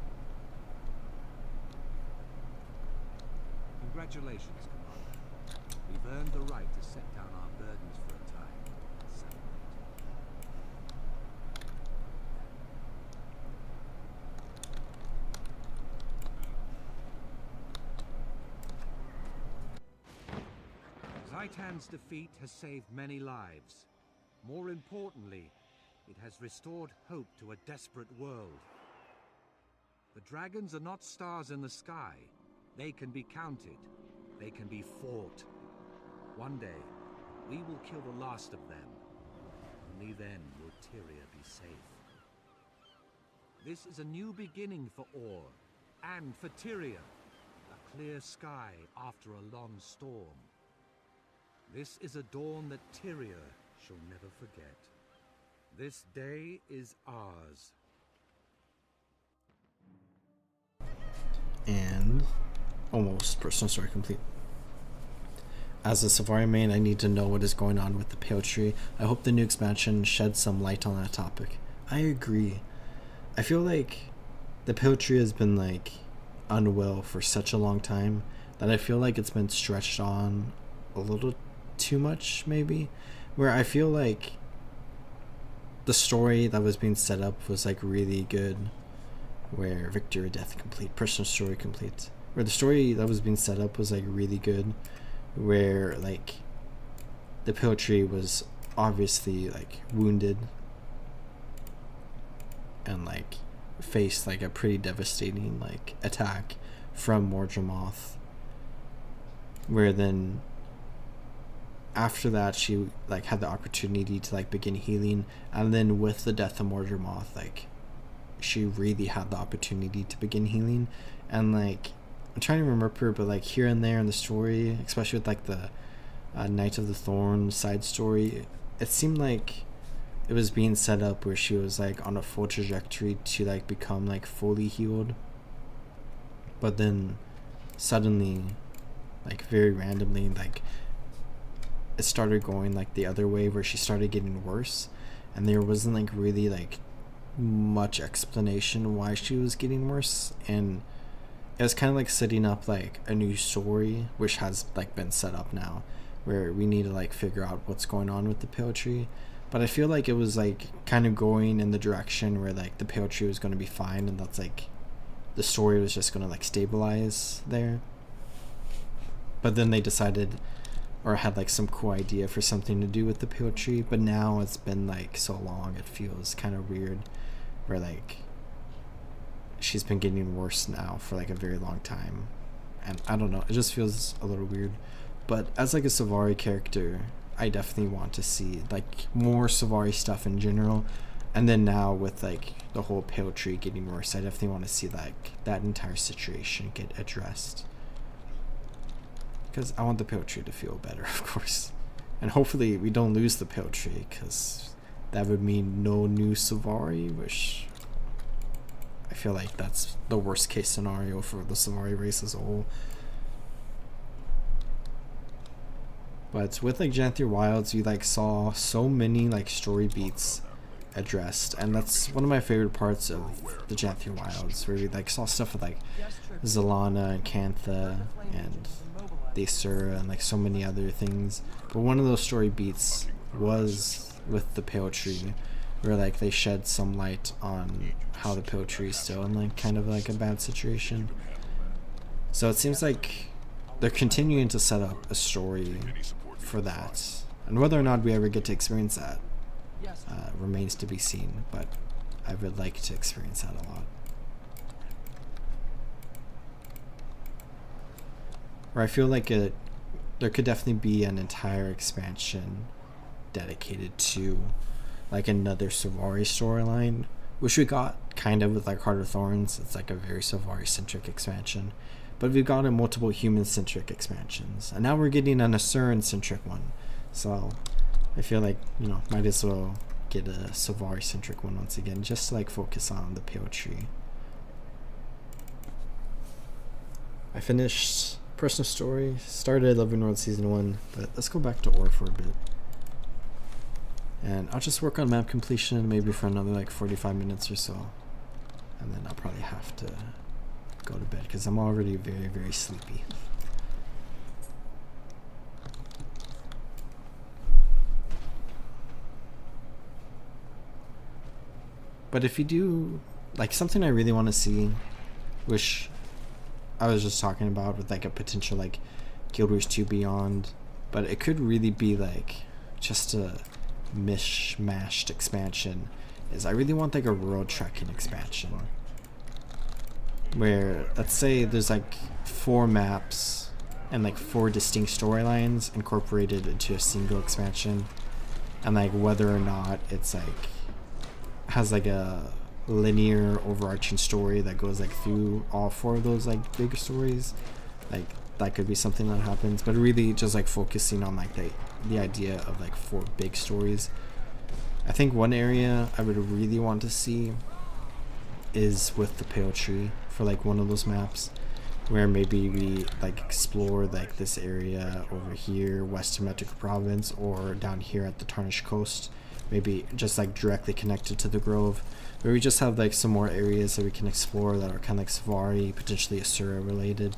Congratulations, Commander. We've earned the right to set down our burdens for a time and celebrate. Zaitan's defeat has saved many lives. More importantly, it has restored hope to a desperate world. The dragons are not stars in the sky. They can be counted. They can be fought. One day, we will kill the last of them. Only then will Tyria be safe. This is a new beginning for Or, and for Tyria. A clear sky after a long storm. This is a dawn that Tyria shall never forget. This day is ours. And almost personal story complete. As a Safari main, I need to know what is going on with the Pale Tree. I hope the new expansion sheds some light on that topic. I agree. I feel like the Pale Tree has been like unwell for such a long time that I feel like it's been stretched on a little too much, maybe, where I feel like the story that was being set up was like really good, where victory, death complete, personal story complete, where the story that was being set up was like really good, where like the Pale Tree was obviously like wounded and like faced like a pretty devastating like attack from Mordramoth, where then after that she like had the opportunity to like begin healing, and then with the death of Mordramoth, like she really had the opportunity to begin healing. And like I'm trying to remember, but like here and there in the story, especially with like the Knight of the Thorn side story, it seemed like it was being set up where she was like on a full trajectory to like become like fully healed, but then suddenly, like very randomly, like it started going like the other way, where she started getting worse, and there wasn't like really like much explanation why she was getting worse. And it was kind of like setting up like a new story, which has like been set up now, where we need to like figure out what's going on with the Pale Tree. But I feel like it was like kind of going in the direction where like the Pale Tree was going to be fine, and that's like the story was just going to like stabilize there. But then they decided, or had like some cool idea for something to do with the Pale Tree, but now it's been like so long, it feels kind of weird, where like she's been getting worse now for like a very long time, and I don't know, it just feels a little weird. But as like a Savari character, I definitely want to see like more Savari stuff in general, and then now with like the whole Pale Tree getting worse, I definitely want to see like that entire situation get addressed, because I want the Pale Tree to feel better, of course, and hopefully we don't lose the Pale Tree, because that would mean no new Savari, which I feel like that's the worst case scenario for the Savari race as a whole. But with like Janthier Wilds, we like saw so many like story beats addressed, and that's one of my favorite parts of the Janthier Wilds, where we like saw stuff with like Zalana and Cantha and the Asura and like so many other things. But one of those story beats was with the Pale Tree, where like they shed some light on how the Pale Tree is still in like kind of like a bad situation. So it seems like they're continuing to set up a story for that, and whether or not we ever get to experience that remains to be seen, but I would like to experience that a lot. Or I feel like there could definitely be an entire expansion dedicated to like another Savari storyline, which we got kind of with like Heart of Thorns. It's like a very Savari centric expansion, but we've gotten multiple human centric expansions, and now we're getting an Asuran centric one. So I feel like, you know, might as well get a Savari centric one once again, just to like focus on the Pale Tree. I finished personal story, started Loving World Season 1, but let's go back to Or for a bit. And I'll just work on map completion maybe for another like 45 minutes or so, and then and then I'll probably have to go to bed because I'm already very, very sleepy. But let's go back to Or for a bit. And I'll just work on map completion maybe for another like 45 minutes or so, and then I'll probably have to go to bed because I'm already very, very sleepy. But if you do, like, something I really want to see, which I was just talking about with like a potential like Guild Wars 2 Beyond, but it could really be like just a mishmashed expansion, is I really want like a world trekking expansion where, let's say there's like 4 maps and like 4 distinct storylines incorporated into a single expansion, and like whether or not it's like has like a linear overarching story that goes like through all 4 of those like big stories, like that could be something that happens. But really just like focusing on like the idea of like 4 big stories. I think one area I would really want to see is with the Pale Tree for like one of those maps, where maybe we like explore like this area over here west of Metric Province, or down here at the Tarnished Coast, maybe just like directly connected to the Grove, where we just have like some more areas that we can explore that are kind of like Savari, potentially Asura related,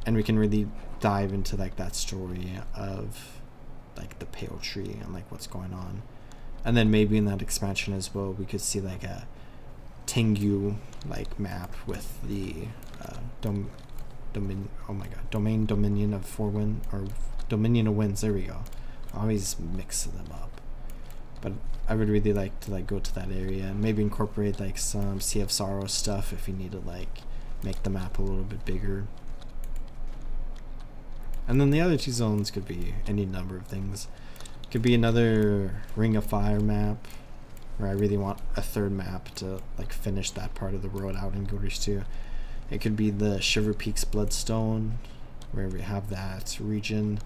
and we can really dive into like that story of like the Pale Tree and like what's going on. And then maybe in that expansion as well, we could see like a Tengu like map with the Dominion of 4 Wind, or Dominion of Winds. There we go. I always mix them up. But I would really like to like go to that area and maybe incorporate like some Sea of Sorrow stuff if you need to like make the map a little bit bigger. And then the other 2 zones could be any number of things. Could be another Ring of Fire map, where I really want a 3rd map to like finish that part of the road out in Guild Wars 2. It could be the Shiver Peaks Bloodstone, where we have that region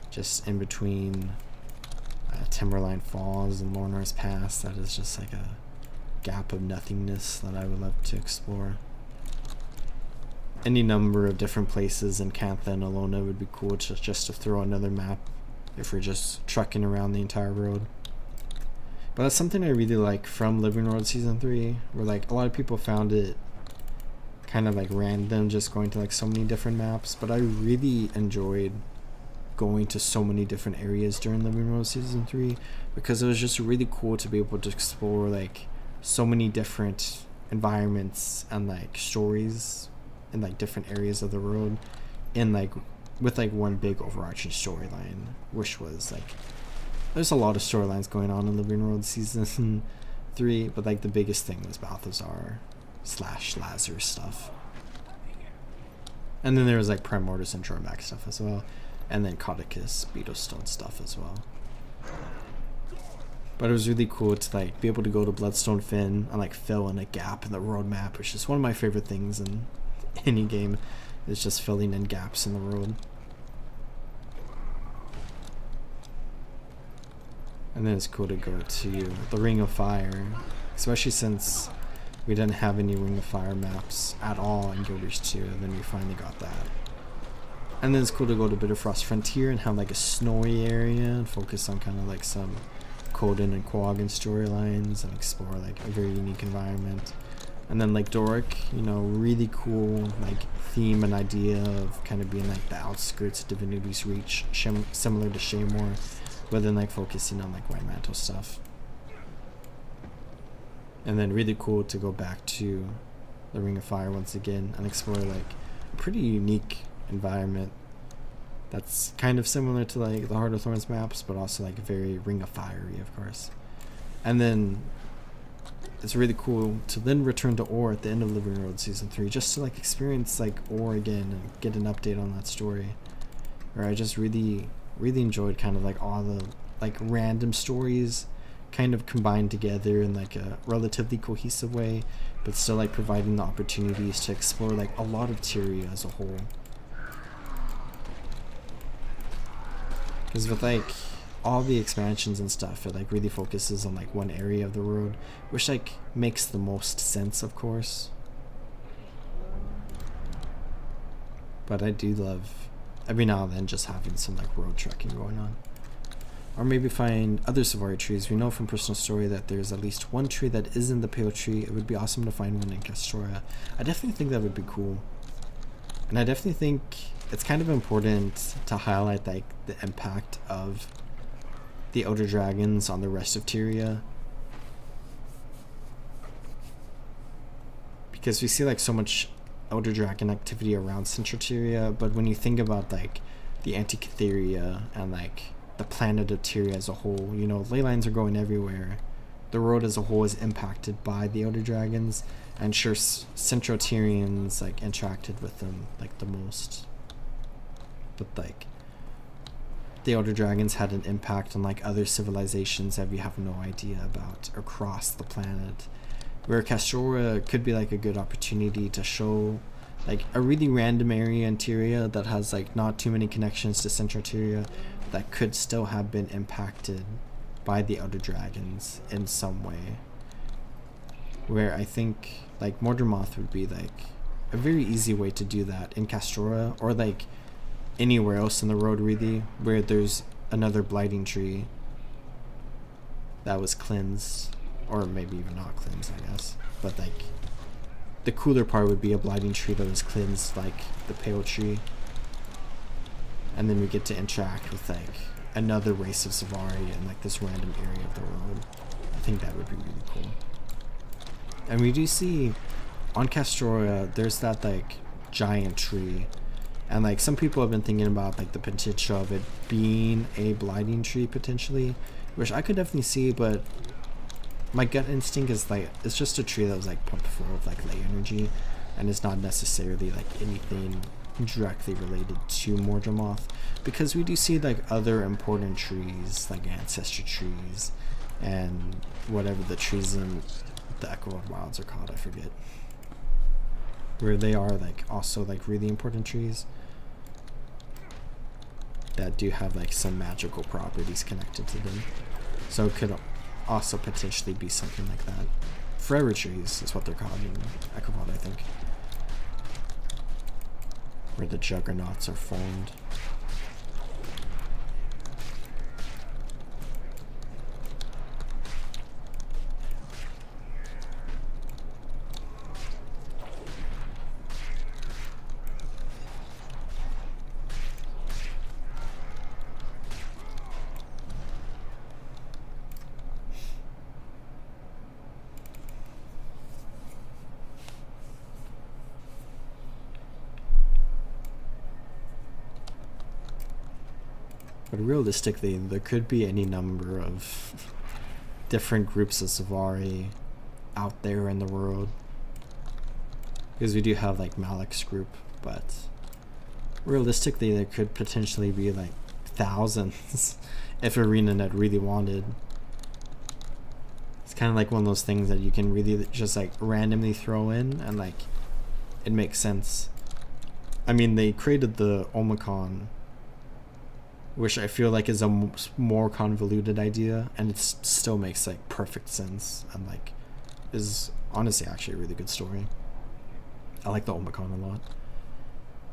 just in between Timberline Falls and Lornor's Pass. That is just like a gap of nothingness that I would love to explore. Any number of different places in Cantha and Alona would be cool just to throw another map if we're just trucking around the entire road. But that's something I really like from Living World Season 3, where like a lot of people found it kind of like random just going to like so many different maps, but I really enjoyed going to so many different areas during Living World Season 3, because it was just really cool to be able to explore like so many different environments and like stories in like different areas of the road, in like with like one big overarching storyline, which was like, there's a lot of storylines going on in Living World Season 3, but like the biggest thing was Balthazar / Lazarus stuff. And then there was like Primordus and Jormak stuff as well, and then Codicus, Beetlestone stuff as well. But it was really cool to like be able to go to Bloodstone Fen and like fill in a gap in the road map, which is one of my favorite things in any game, is just filling in gaps in the road. And then it's cool to go to the Ring of Fire, especially since we didn't have any Ring of Fire maps at all in Guild Wars 2, and then we finally got that. And then it's cool to go to Bitterfrost Frontier and have like a snowy area and focus on kind of like some Coden and Quaggan storylines and explore like a very unique environment. And then like Doric, you know, really cool like theme and idea of kind of being like the outskirts of Divinity's Reach, similar to Shaymore, but then like focusing on like White Mantle stuff. And then really cool to go back to the Ring of Fire once again and explore like a pretty unique environment that's kind of similar to like the Heart of Thorns maps, but also like very Ring of Fiery, of course. And then it's really cool to then return to Ore at the end of Living World Season 3, just to like experience like Ore again and get an update on that story, where I just really enjoyed kind of like all the like random stories kind of combined together in like a relatively cohesive way, but still like providing the opportunities to explore like a lot of Tyria as a whole. Because with like all the expansions and stuff, it like really focuses on like one area of the road, which like makes the most sense, of course. But I do love every now and then just having some like road trekking going on. Or maybe find other Savari trees. We know from personal story that there's at least one tree that is in the Pale Tree. It would be awesome to find one in Castroia. I definitely think that would be cool. And I definitely think it's kind of important to highlight like the impact of the Elder Dragons on the rest of Tyria. because we see like so much Elder Dragon activity around Central Tyria, but when you think about like the Antikytheria and like the planet of Tyria as a whole, you know, ley lines are going everywhere. The world as a whole is impacted by the Elder Dragons, and sure, Central Tyrians like interacted with them like the most, but like the Elder Dragons had an impact on like other civilizations that we have no idea about across the planet, where Castora could be like a good opportunity to show like a really random area in Tyria that has like not too many connections to Central Tyria that could still have been impacted by the Elder Dragons in some way, where I think like Mordramoth would be like a very easy way to do that in Castora, or like anywhere else in the road really, where there's another blighting tree that was cleansed, or maybe even not cleansed, I guess, but like the cooler part would be a blighting tree that was cleansed like the pale tree, and then we get to interact with like another race of Savari in like this random area of the road. I think that would be really cool. And we do see on Castora there's that like giant tree, and like some people have been thinking about like the potential of it being a blighting tree potentially, which I could definitely see, but my gut instinct is like it's just a tree that was like pumped full of like ley energy, and it's not necessarily like anything directly related to Mordramoth, because we do see like other important trees like ancestor trees and whatever the trees in the Echo Wilds are called, I forget, where they are like also like really important trees that do have like some magical properties connected to them. So it could also potentially be something like that. Forever trees is what they're called in Echo Wild, I think, where the juggernauts are formed. But realistically, there could be any number of different groups of Savari out there in the world, because we do have like Malik's group, but realistically there could potentially be like thousands if ArenaNet really wanted. It's kind of like one of those things that you can really just like randomly throw in and like it makes sense. I mean, they created the Omicron, which I feel like is a more convoluted idea, and it still makes like perfect sense, and like is honestly actually a really good story. I like the Omicron a lot,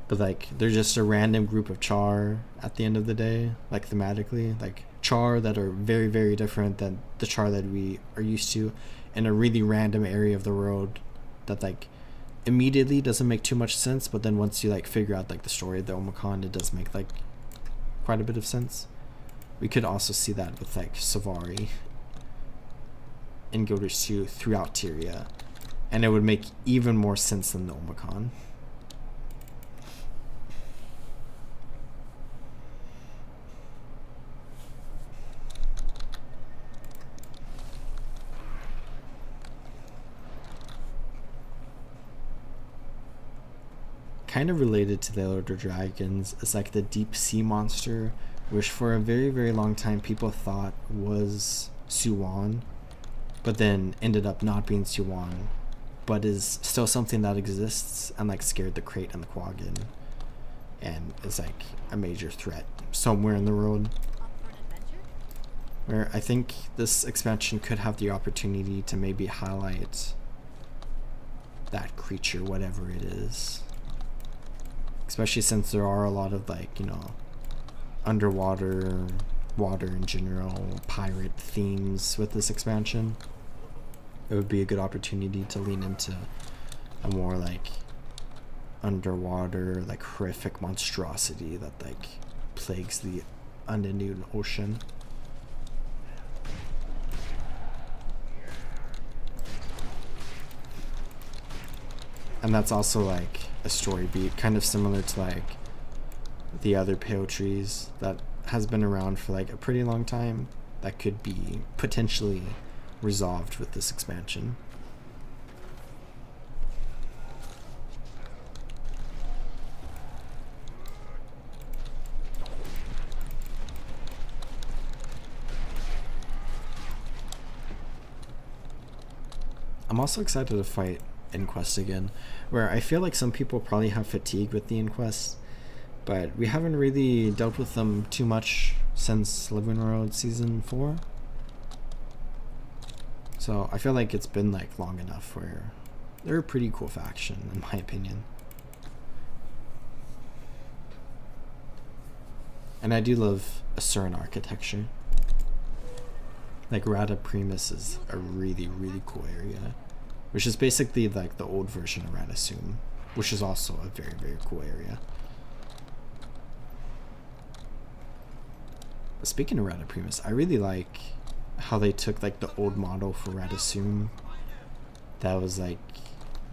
but like they're just a random group of Char at the end of the day, like thematically, like Char that are very, very different than the Char that we are used to in a really random area of the world that like immediately doesn't make too much sense, but then once you like figure out like the story of the Omicron, it does make like quite a bit of sense. We could also see that with like Savari and Guilders 2 throughout Tyria, and it would make even more sense than the Omicron. Kind of related to the Elder Dragons is like the deep sea monster, which for a very, very long time people thought was Suwon, but then ended up not being Suwon, but is still something that exists and like scared the Crate and the Quaggan, and is like a major threat somewhere in the world. Where I think this expansion could have the opportunity to maybe highlight that creature, whatever it is. Especially since there are a lot of like, you know, underwater, water in general, pirate themes with this expansion. It would be a good opportunity to lean into a more like underwater, like horrific monstrosity that like plagues the unending ocean. And that's also like a story beat, kind of similar to like the other pale trees that has been around for like a pretty long time, that could be potentially resolved with this expansion. I'm also excited to fight Inquest again, where I feel like some people probably have fatigue with the Inquest, but we haven't really dealt with them too much since Living Road Season 4. So I feel like it's been like long enough where they're a pretty cool faction in my opinion. And I do love Asuran architecture. Like Rada Primus is a really, really cool area, which is basically like the old version of Radasum, which is also a very, very cool area. But speaking of Rada Primus, I really like how they took like the old model for Radasum that was like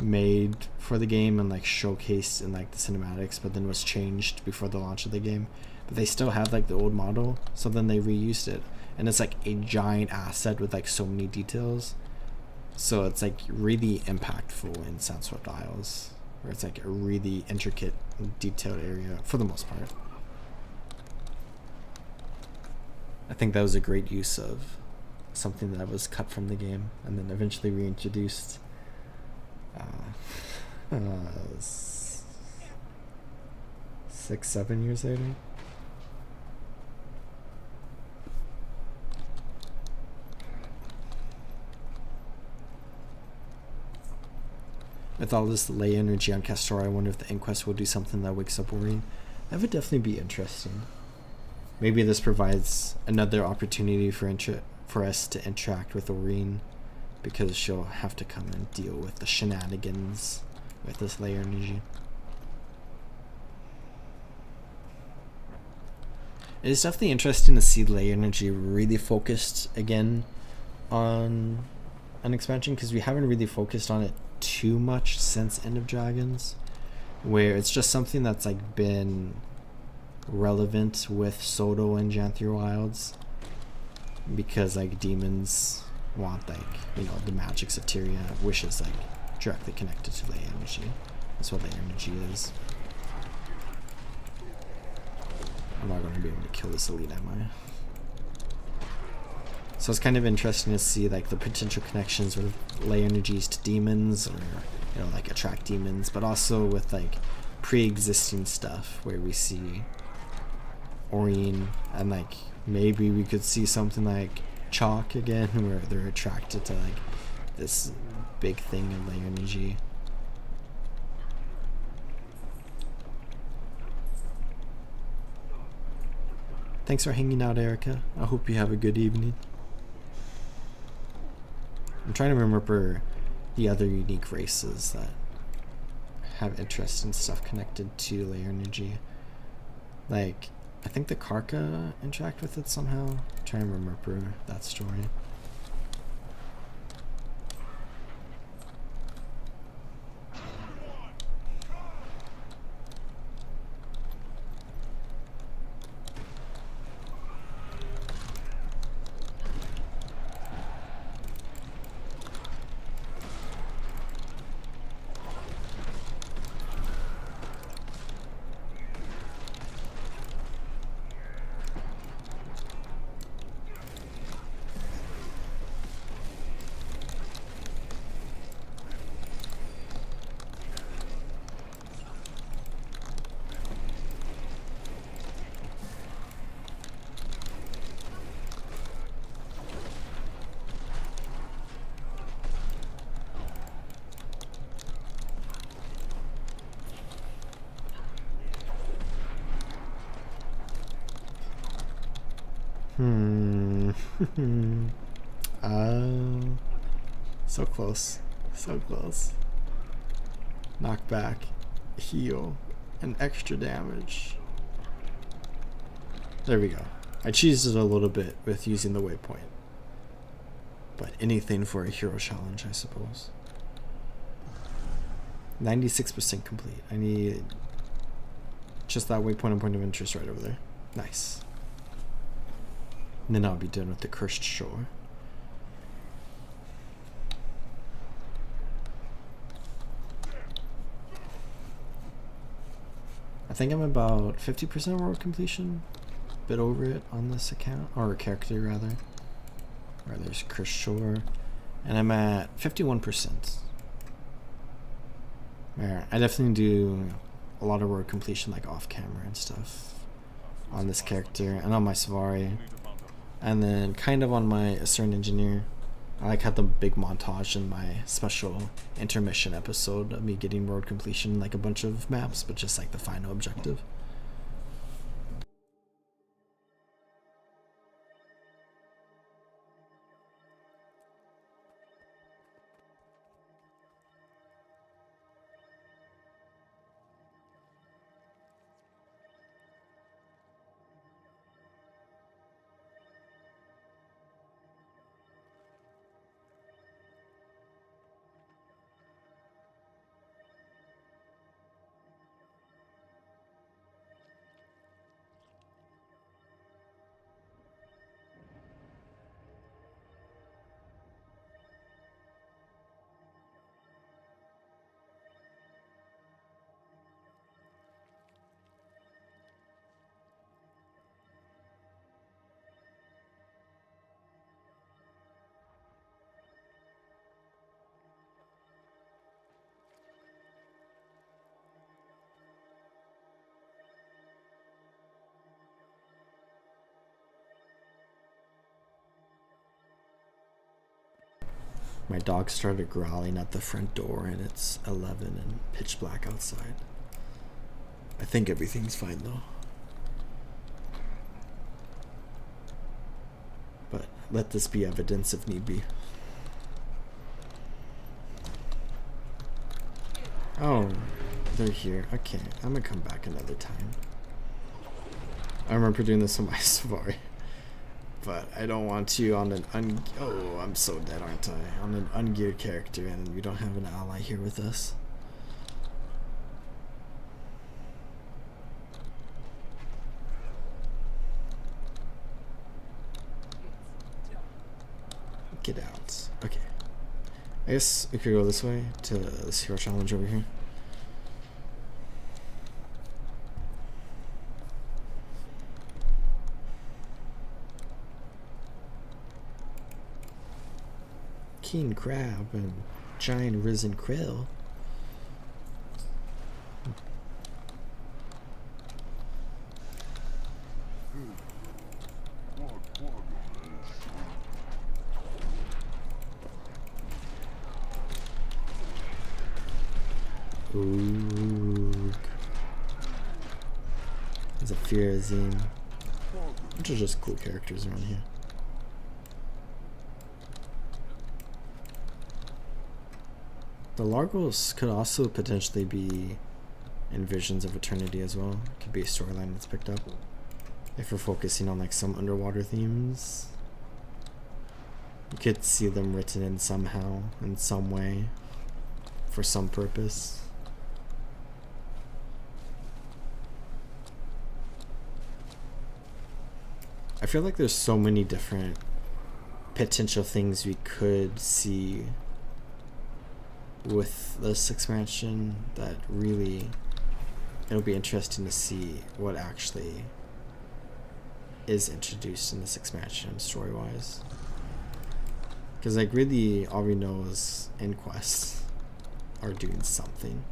made for the game and like showcased in like the cinematics, but then was changed before the launch of the game. But they still had like the old model, so then they reused it. And it's like a giant asset with like so many details. So it's like really impactful in Sandswept Isles, where it's like a really intricate, detailed area for the most part. I think that was a great use of something that was cut from the game and then eventually reintroduced 6-7 years later. With all this ley energy on Castor, I wonder if the Inquest will do something that wakes up Aurene. That would definitely be interesting. Maybe this provides another opportunity for us to interact with Aurene, because she'll have to come and deal with the shenanigans with this ley energy. It is definitely interesting to see ley energy really focused again on an expansion, because we haven't really focused on it too much since End of Dragons, where it's just something that's like been relevant with Soto and Janthier Wilds, because like demons want like, you know, the magics of Tyria, which is like directly connected to ley energy. That's what ley energy is. I'm not going to be able to kill this elite, am I? So it's kind of interesting to see like the potential connections with ley energies to demons, or you know, like attract demons, but also with like pre-existing stuff where we see Aurene, and like maybe we could see something like Chalk again, where they're attracted to like this big thing of ley energy. Thanks for hanging out, Erica. I hope you have a good evening. I'm trying to remember the other unique races that have interesting stuff connected to ley energy. Like, I think the Karka interact with it somehow. I'm trying to remember that story. So close. So close. Knockback, heal, and extra damage. There we go. I cheesed it a little bit with using the waypoint. But anything for a hero challenge, I suppose. 96% complete. I need just that waypoint and point of interest right over there. Nice. And then I'll be done with the cursed shore. I think I'm about 50% world completion. A bit over it on this account, or character rather. Or there's cursed shore. And I'm at 51%. Yeah, I definitely do a lot of world completion like off camera and stuff on this character and on my Safari. And then kind of on my Ascern Engineer. I like had the big montage in my special intermission episode of me getting road completion, like a bunch of maps, but just like the final objective. My dog started growling at the front door and it's 11 and pitch black outside. I think everything's fine though. But let this be evidence if need be. Oh, they're here. Okay, I'm gonna come back another time. I remember doing this on my Safari. But I don't want to on an oh, I'm so dead, aren't I? On an ungeared character, and we don't have an ally here with us. Get out. Okay. I guess we could go this way to this hero challenge over here. King crab and giant risen krill. Ooh. There's a Firazine. Which are just cool characters around here. The Largos could also potentially be in Visions of Eternity as well. It could be a storyline that's picked up. If we're focusing on like some underwater themes. You could see them written in somehow, in some way, for some purpose. I feel like there's so many different potential things we could see with this expansion that really it'll be interesting to see what actually is introduced in this expansion story-wise, because like really all we know is Inquests are doing something.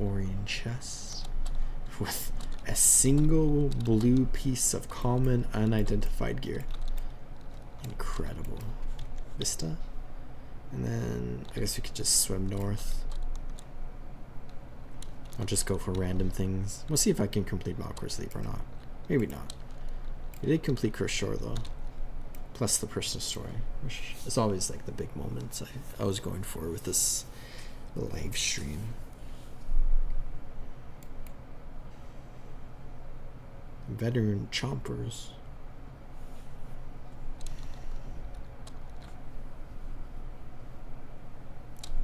Orion chest with a single blue piece of common unidentified gear. Incredible. Vista. And then I guess we could just swim north. I'll just go for random things. We'll see if I can complete Malcor's Leap or not. Maybe not. We did complete Cursed Shore though. Plus the personal story, which is always like the big moments I was going for with this live stream. Veteran chompers.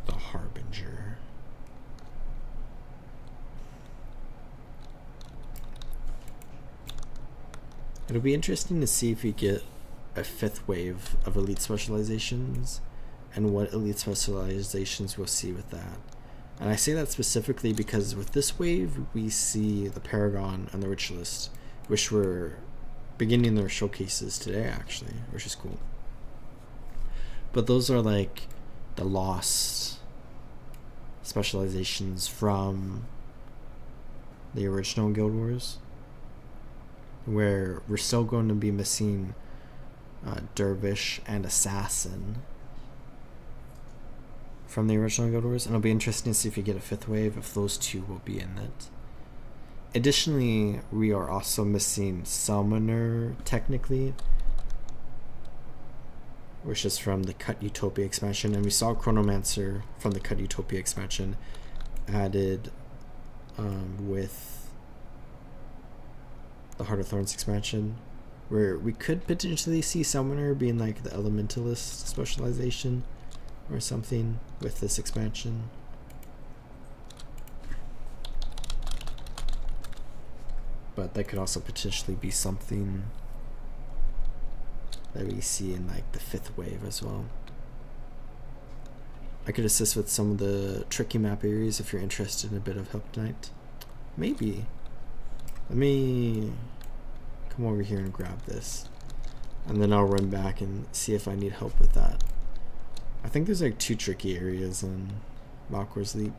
The Harbinger. It'll be interesting to see if we get a 5th wave of elite specializations and what elite specializations we'll see with that. And I say that specifically because with this wave we see the Paragon and the Ritualist, which were beginning their showcases today actually, which is cool. But those are like the lost specializations from the original Guild Wars, where we're still going to be missing Dervish and Assassin from the original Guild Wars, and it'll be interesting to see if you get a 5th wave, if those two will be in it. Additionally, we are also missing Summoner, technically, which is from the Cut Utopia expansion, and we saw Chronomancer from the Cut Utopia expansion added with the Heart of Thorns expansion, where we could potentially see Summoner being like the Elementalist specialization or something with this expansion. But that could also potentially be something that we see in like the 5th wave as well. I could assist with some of the tricky map areas if you're interested in a bit of Help Knight. Maybe. Let me come over here and grab this, and then I'll run back and see if I need help with that. I think there's like 2 tricky areas in Malcor's Leap.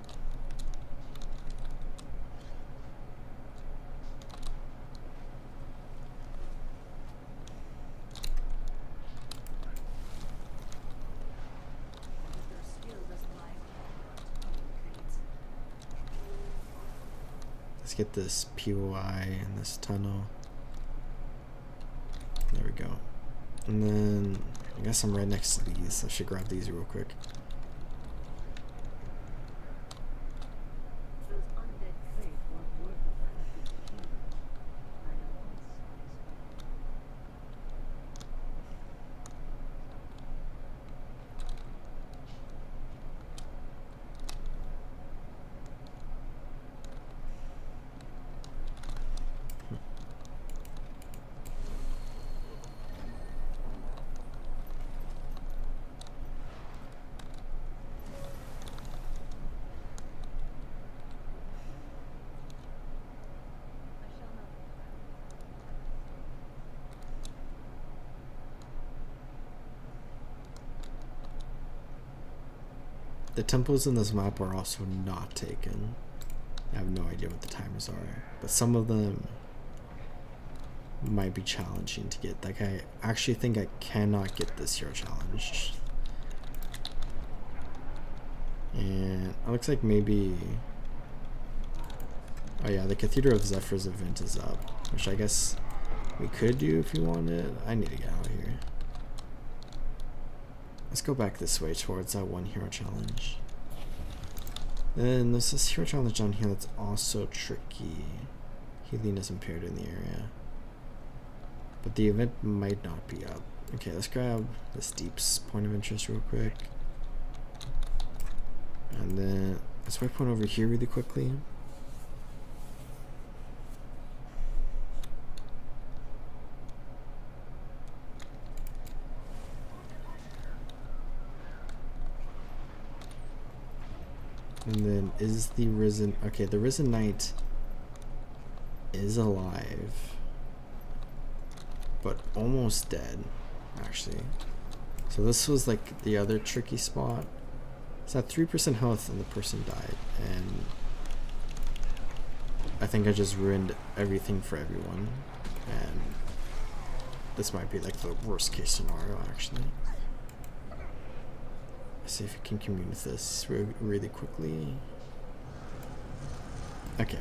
Let's get this POI in this tunnel. There we go. And then I guess I'm right next to these. I should grab these real quick. The temples in this map are also not taken. I have no idea what the timers are, but some of them might be challenging to get. Like, I actually think I cannot get this hero challenge. And it looks like maybe... Oh yeah, the Cathedral of Zephyr's event is up, which I guess we could do if you wanted. I need to get out of here. Let's go back this way towards that one hero challenge. Then there's this hero challenge down here that's also tricky. Healing is impaired in the area, but the event might not be up. Okay, let's grab this Deep's point of interest real quick. And then let's waypoint over here really quickly. And then is the Risen... Okay, the Risen Knight is alive, but almost dead, actually. So this was like the other tricky spot. It's at 3% health and the person died. And I think I just ruined everything for everyone, and this might be like the worst case scenario actually. Let's see if we can commune with this really quickly. Okay,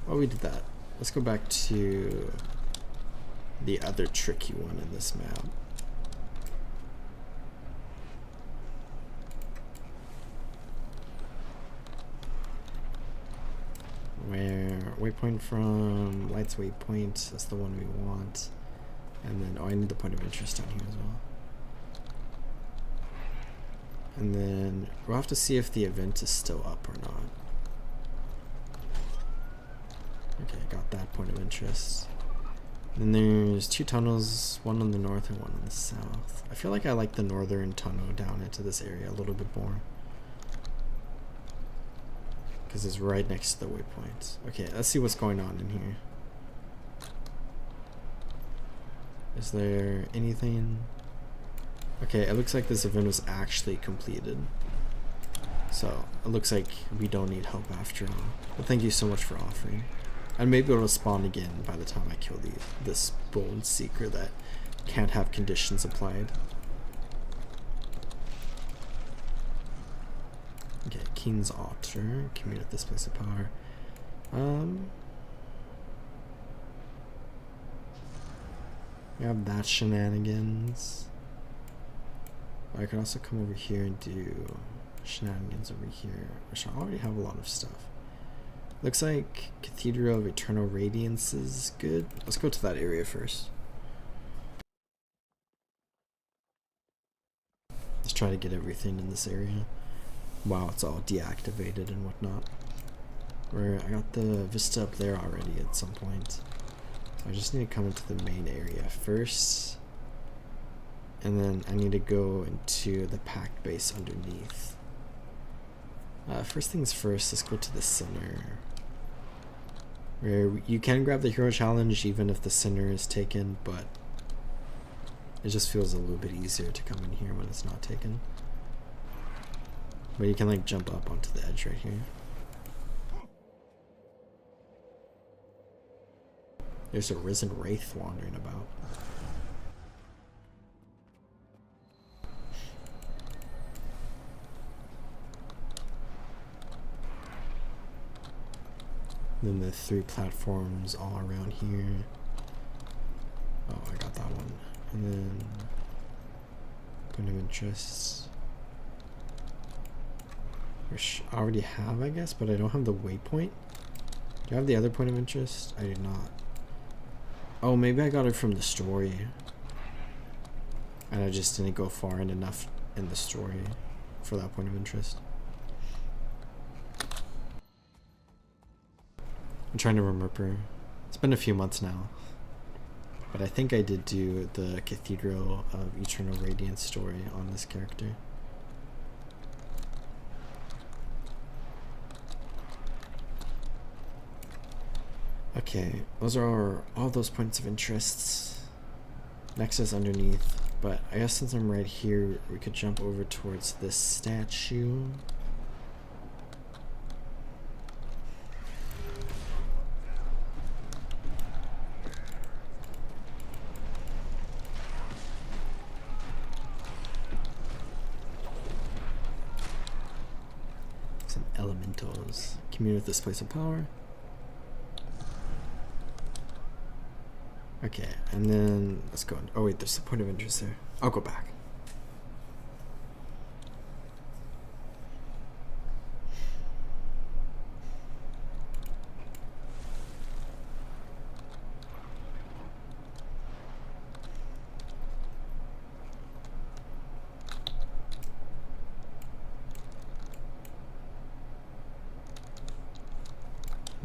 well, we did that. Let's go back to the other tricky one in this map. Where waypoint from, lights waypoint, that's the one we want. And then, oh, I need the point of interest down here as well. And then we'll have to see if the event is still up or not. Okay, got that point of interest. Then there's 2 tunnels, one on the north and one on the south. I feel like I like the northern tunnel down into this area a little bit more, because it's right next to the waypoint. Okay, let's see what's going on in here. Is there anything? Okay, it looks like this event was actually completed. So, it looks like we don't need help after all. But thank you so much for offering. And maybe it'll spawn again by the time I kill this Bone Seeker that can't have conditions applied. Okay, King's Altar. Commune at this place of power. We have that shenanigans. I could also come over here and do shenanigans over here, which I already have a lot of stuff. Looks like Cathedral of Eternal Radiance is good. Let's go to that area first. Let's try to get everything in this area. Wow, it's all deactivated and whatnot. Where I got the vista up there already at some point. So I just need to come into the main area first. And then I need to go into the packed base underneath. First things first, let's go to the center. Where you can grab the hero challenge even if the center is taken, but it just feels a little bit easier to come in here when it's not taken. But you can like jump up onto the edge right here. There's a risen wraith wandering about. Then the 3 platforms all around here. Oh, I got that one. And then point of interest, which I already have, I guess, but I don't have the waypoint. Do I have the other point of interest? I do not. Oh, maybe I got it from the story, and I just didn't go far enough in the story for that point of interest. I'm trying to remember. It's been a few months now. But I think I did do the Cathedral of Eternal Radiance story on this character. Okay, those are all those points of interest. Next is underneath, but I guess since I'm right here, we could jump over towards this statue. Some elementals. Commune with this place of power. Okay, and then let's go. Oh wait, there's a point of interest there. I'll go back.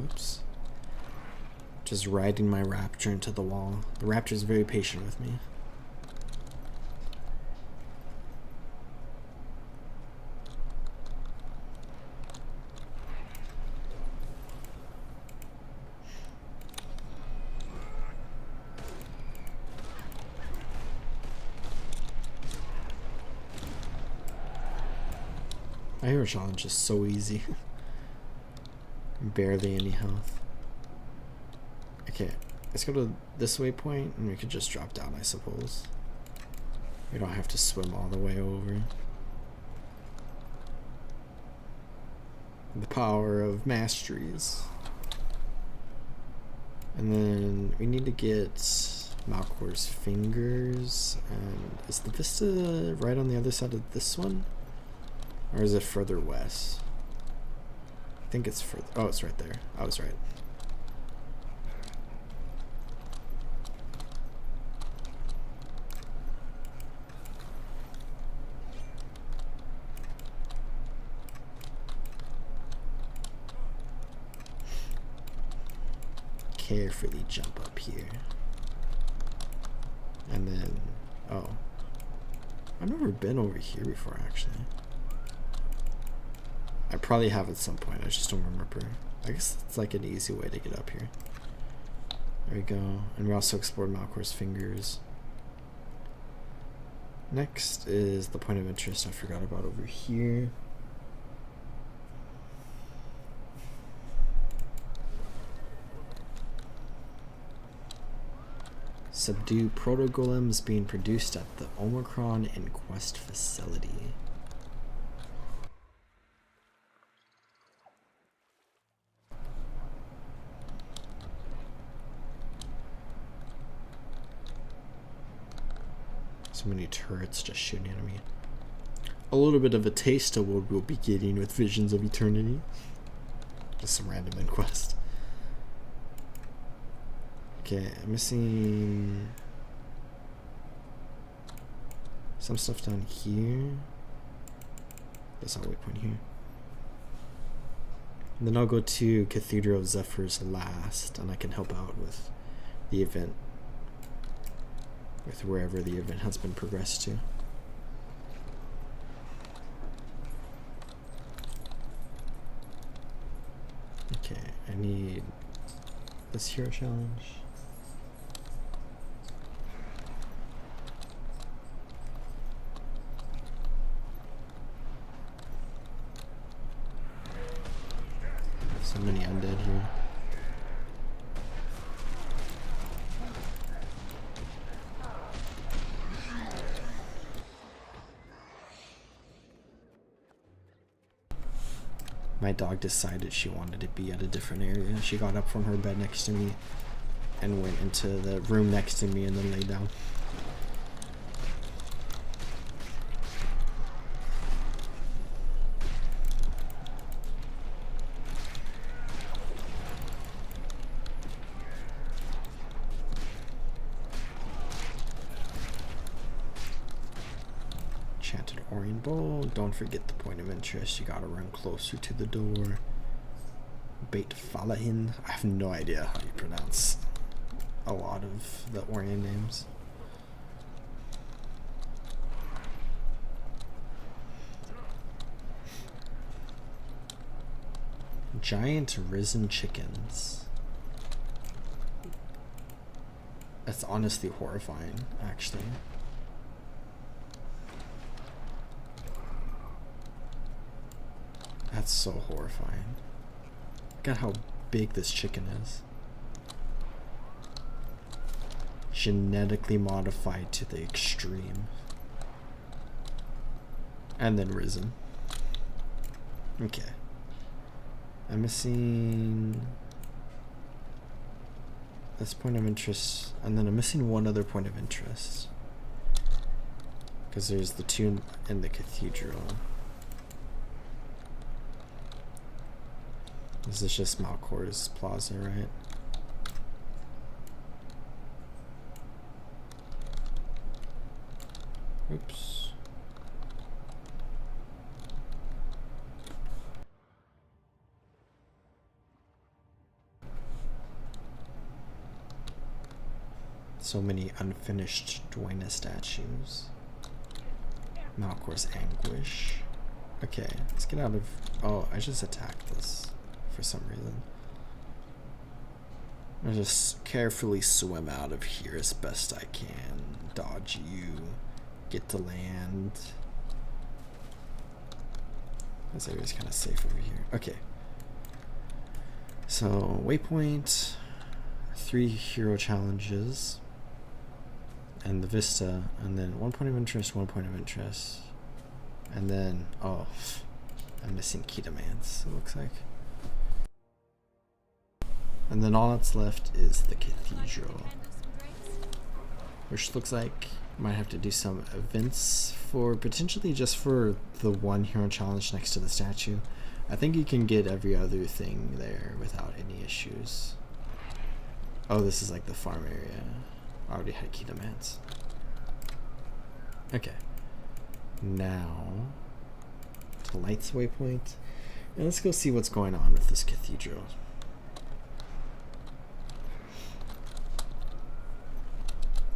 Oops. Just riding my raptor into the wall. The raptor is very patient with me. My hero challenge is so easy. Barely any health. Okay, let's go to this waypoint and we could just drop down, I suppose. We don't have to swim all the way over. The power of masteries. And then we need to get Malcor's fingers. And is the vista right on the other side of this one? Or is it further west? I think it's further. Oh, it's right there. I was right. Carefully jump up here. And then, oh. I've never been over here before, actually. I probably have at some point, I just don't remember. I guess it's like an easy way to get up here. There we go. And we also explored Malcor's fingers. Next is the point of interest I forgot about over here. Subdue proto-golems being produced at the Omicron Inquest facility. So many turrets just shooting at me. A little bit of a taste of what we'll be getting with Visions of Eternity. Just some random inquest. Okay, I'm missing some stuff down here. That's our waypoint here. And then I'll go to Cathedral of Zephyrs last, and I can help out with the event, with wherever the event has been progressed to. Okay, I need this hero challenge. So many undead here. My dog decided she wanted to be at a different area. She got up from her bed next to me and went into the room next to me and then lay down. Enchanted Orient Bowl. Don't forget the point of interest. You gotta run closer to the door. Bait Falahin. I have no idea how you pronounce a lot of the Orient names. Giant risen chickens. That's honestly horrifying, actually. That's so horrifying. Look at how big this chicken is. Genetically modified to the extreme. And then risen. Okay. I'm missing this point of interest, and then I'm missing one other point of interest. Because there's the two in the cathedral. This is just Malcor's Plaza, right? Oops. So many unfinished Duena statues. Malcor's Anguish. Okay, let's get out of... Oh, I just attacked this for some reason. I'll just carefully swim out of here as best I can. Dodge you. Get to land. This area's kind of safe over here. Okay. So, waypoint. 3 hero challenges, and the Vista, and then 1 point of interest, 1 point of interest, and then, oh, I'm missing Ketamance, it looks like. And then all that's left is the Cathedral, which looks like might have to do some events for potentially just for the 1 hero challenge next to the statue. I think you can get every other thing there without any issues. Oh, this is like the farm area. I already had Ketamance. Okay. Now to Lights waypoint. And let's go see what's going on with this cathedral.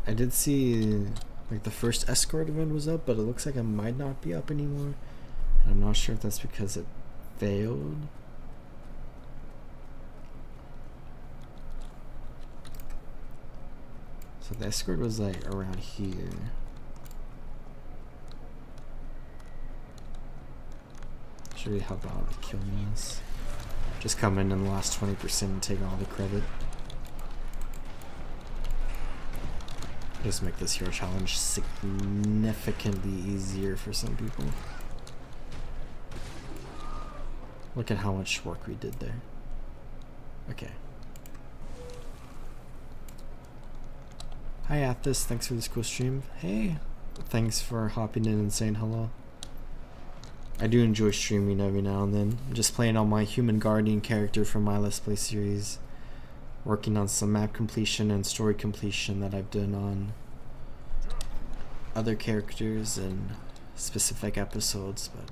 I did see like the first escort event was up, but it looks like it might not be up anymore. And I'm not sure if that's because it failed. So the escort was like around here. Should we help out with killing this? Just come in the last 20% and take all the credit. Just make this hero challenge significantly easier for some people. Look at how much work we did there. Okay. Hi Athos, thanks for this cool stream. Hey, thanks for hopping in and saying hello. I do enjoy streaming every now and then. I'm just playing on my human guardian character from my Let's Play series. Working on some map completion and story completion that I've done on other characters and specific episodes, but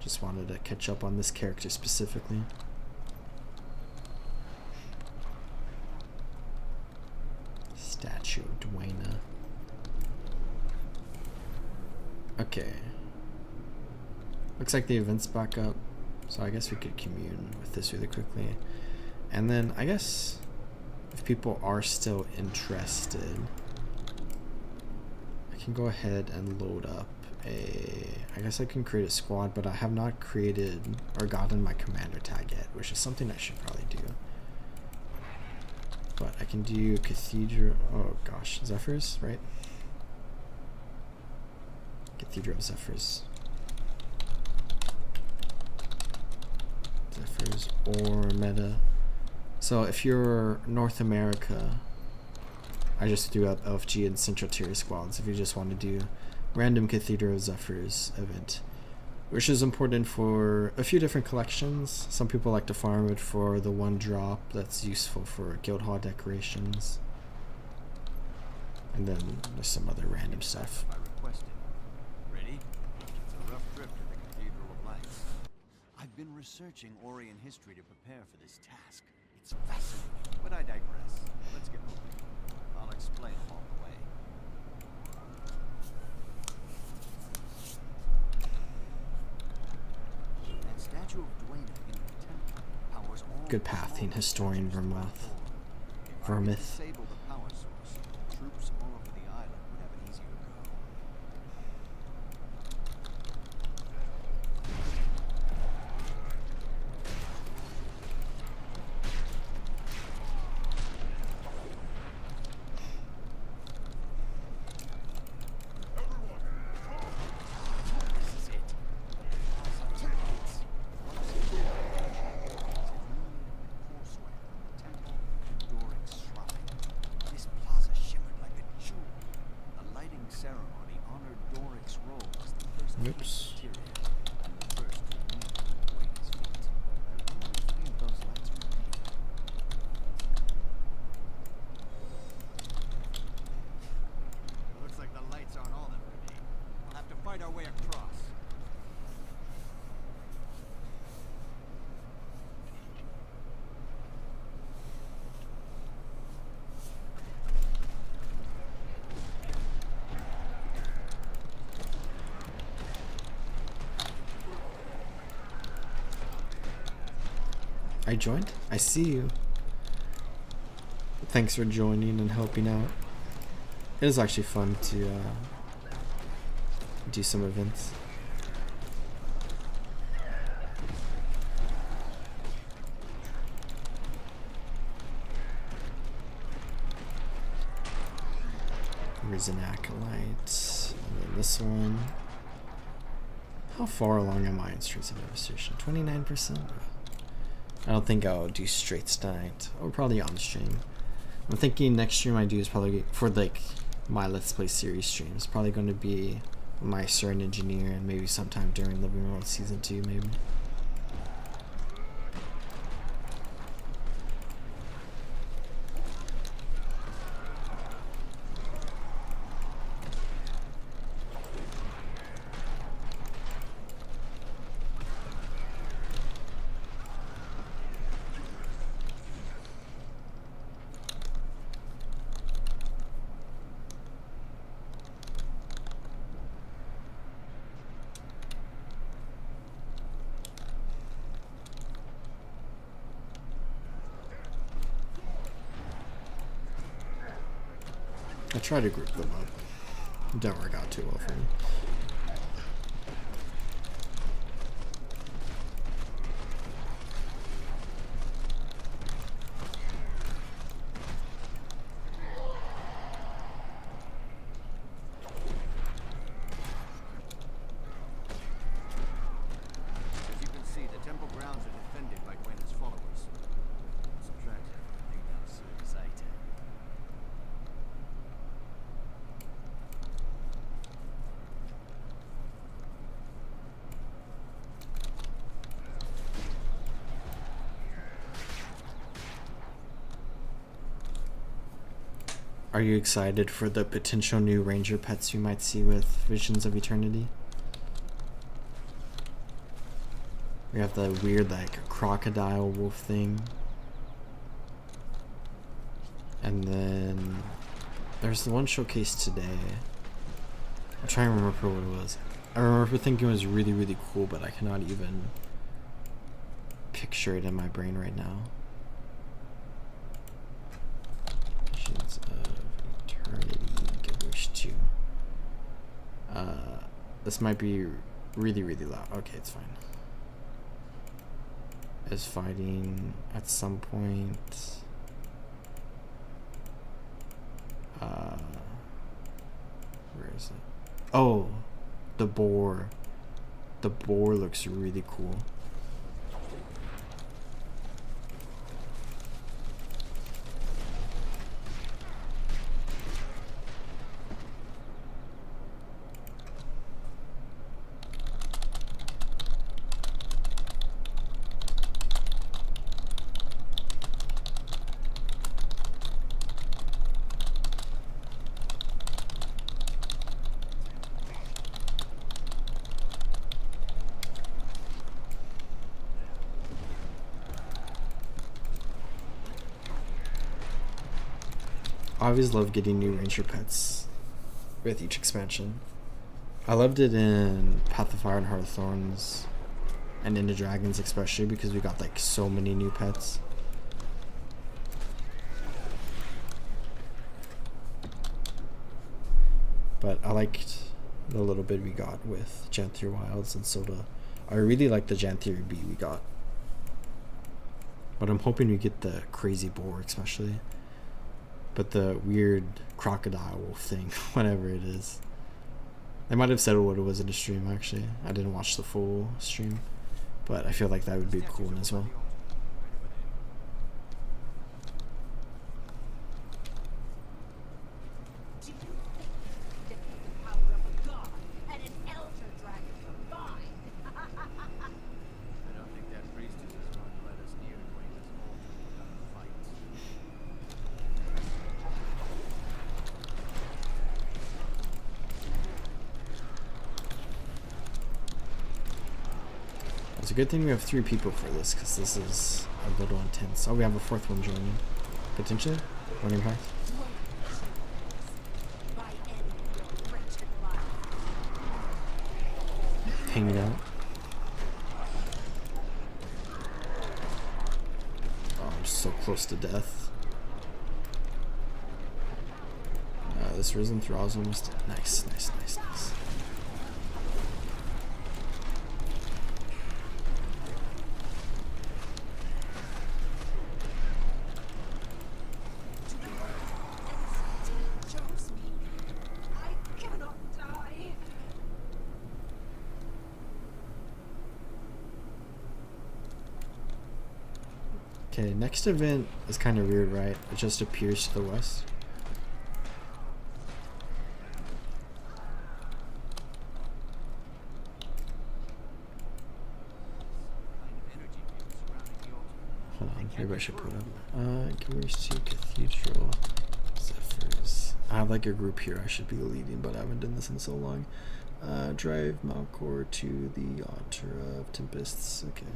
just wanted to catch up on this character specifically. Statue of Duena. Okay. Looks like the event's back up, so I guess we could commune with this really quickly. And then I guess if people are still interested, I can go ahead and load up I guess I can create a squad, but I have not created or gotten my commander tag yet, which is something I should probably do. But I can do Cathedral, oh gosh, Zephyrs, right? Cathedral of Zephyrs. Zephyrs or Meta. So if you're North America, I just threw up LFG and Central Tyria squads if you just want to do random Cathedral of Zephyrs event, which is important for a few different collections. Some people like to farm it for the 1 drop that's useful for guild hall decorations. And then there's some other random stuff. I requested. Ready? It's a rough trip to the Cathedral of Lights. I've been researching Orion history to prepare for this task. It's fascinating, but I digress. Let's get moving. I'll explain along the way. That statue of Duena in the temple powers all. Good pathing, historian Vermouth. Vermouth. Disable the power source. Troops all over the island would have it easier to go. Oops. Looks like the lights aren't all that remain. We'll have to fight our way across. I joined? I see you. Thanks for joining and helping out. It is actually fun to do some events. Risen Acolyte. And then this one. How far along am I in Streets of Devastation? 29%? I don't think I'll do straights tonight. Or probably on stream. I'm thinking next stream I do is probably for like my Let's Play series streams. Probably going to be my certain engineer and maybe sometime during Living World Season 2 maybe. I try to group them up. Don't work out too well for me. As you can see, the temple grounds are defended by Gwen's followers. Subtract everything down to Zaitan. Are you excited for the potential new ranger pets we might see with Visions of Eternity? We have the weird like crocodile wolf thing. And then there's the one showcased today. I'm trying to remember what it was. I remember thinking it was really, really cool, but I cannot even picture it in my brain right now. Visions of Eternity, Gaboosh 2. This might be really, really loud. Okay, it's fine. Is fighting at some point. Where is it? Oh, the boar. The boar looks really cool. I always love getting new ranger pets with each expansion. I loved it in Path of Fire and Heart of Thorns and Into Dragons especially because we got like so many new pets. But I liked the little bit we got with Janthir Wilds and Soda. I really like the Janthir bee we got. But I'm hoping we get the crazy boar especially. But the weird crocodile wolf thing, whatever it is. They might have said what it was in the stream actually. I didn't watch the full stream. But I feel like that would be a cool one as well. It's a good thing we have 3 people for this, because this is a little intense. Oh, we have a 4th one joining. Potentially? One impact. Hanging out. Oh, I'm so close to death. This Risen Thrall's almost... Nice, nice, nice, nice. Okay, next event is kind of weird, right? It just appears to the west. Hold on, maybe I should put up. Gears to Cathedral. Zephyrs. I have like a group here I should be leading, but I haven't done this in so long. Drive Malcor to the altar of Tempests. Okay.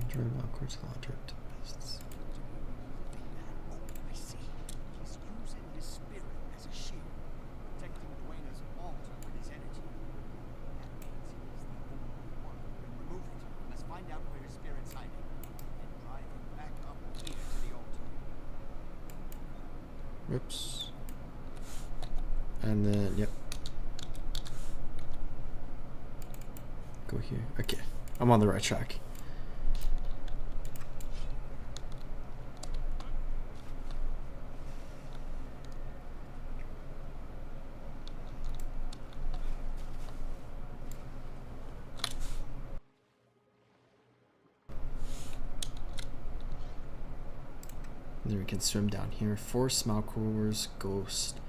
Drive Malcor to the altar of Tempests. I see. He's using his spirit as a shield, protecting Duena's altar with his energy. That means he is the only one who can remove it. Let's find out where his spirit's hiding, and drive him back up here to the altar. Whoops. And then, yep. Go here. Okay. I'm on the right track. And then we can swim down here. Force Malcor's ghost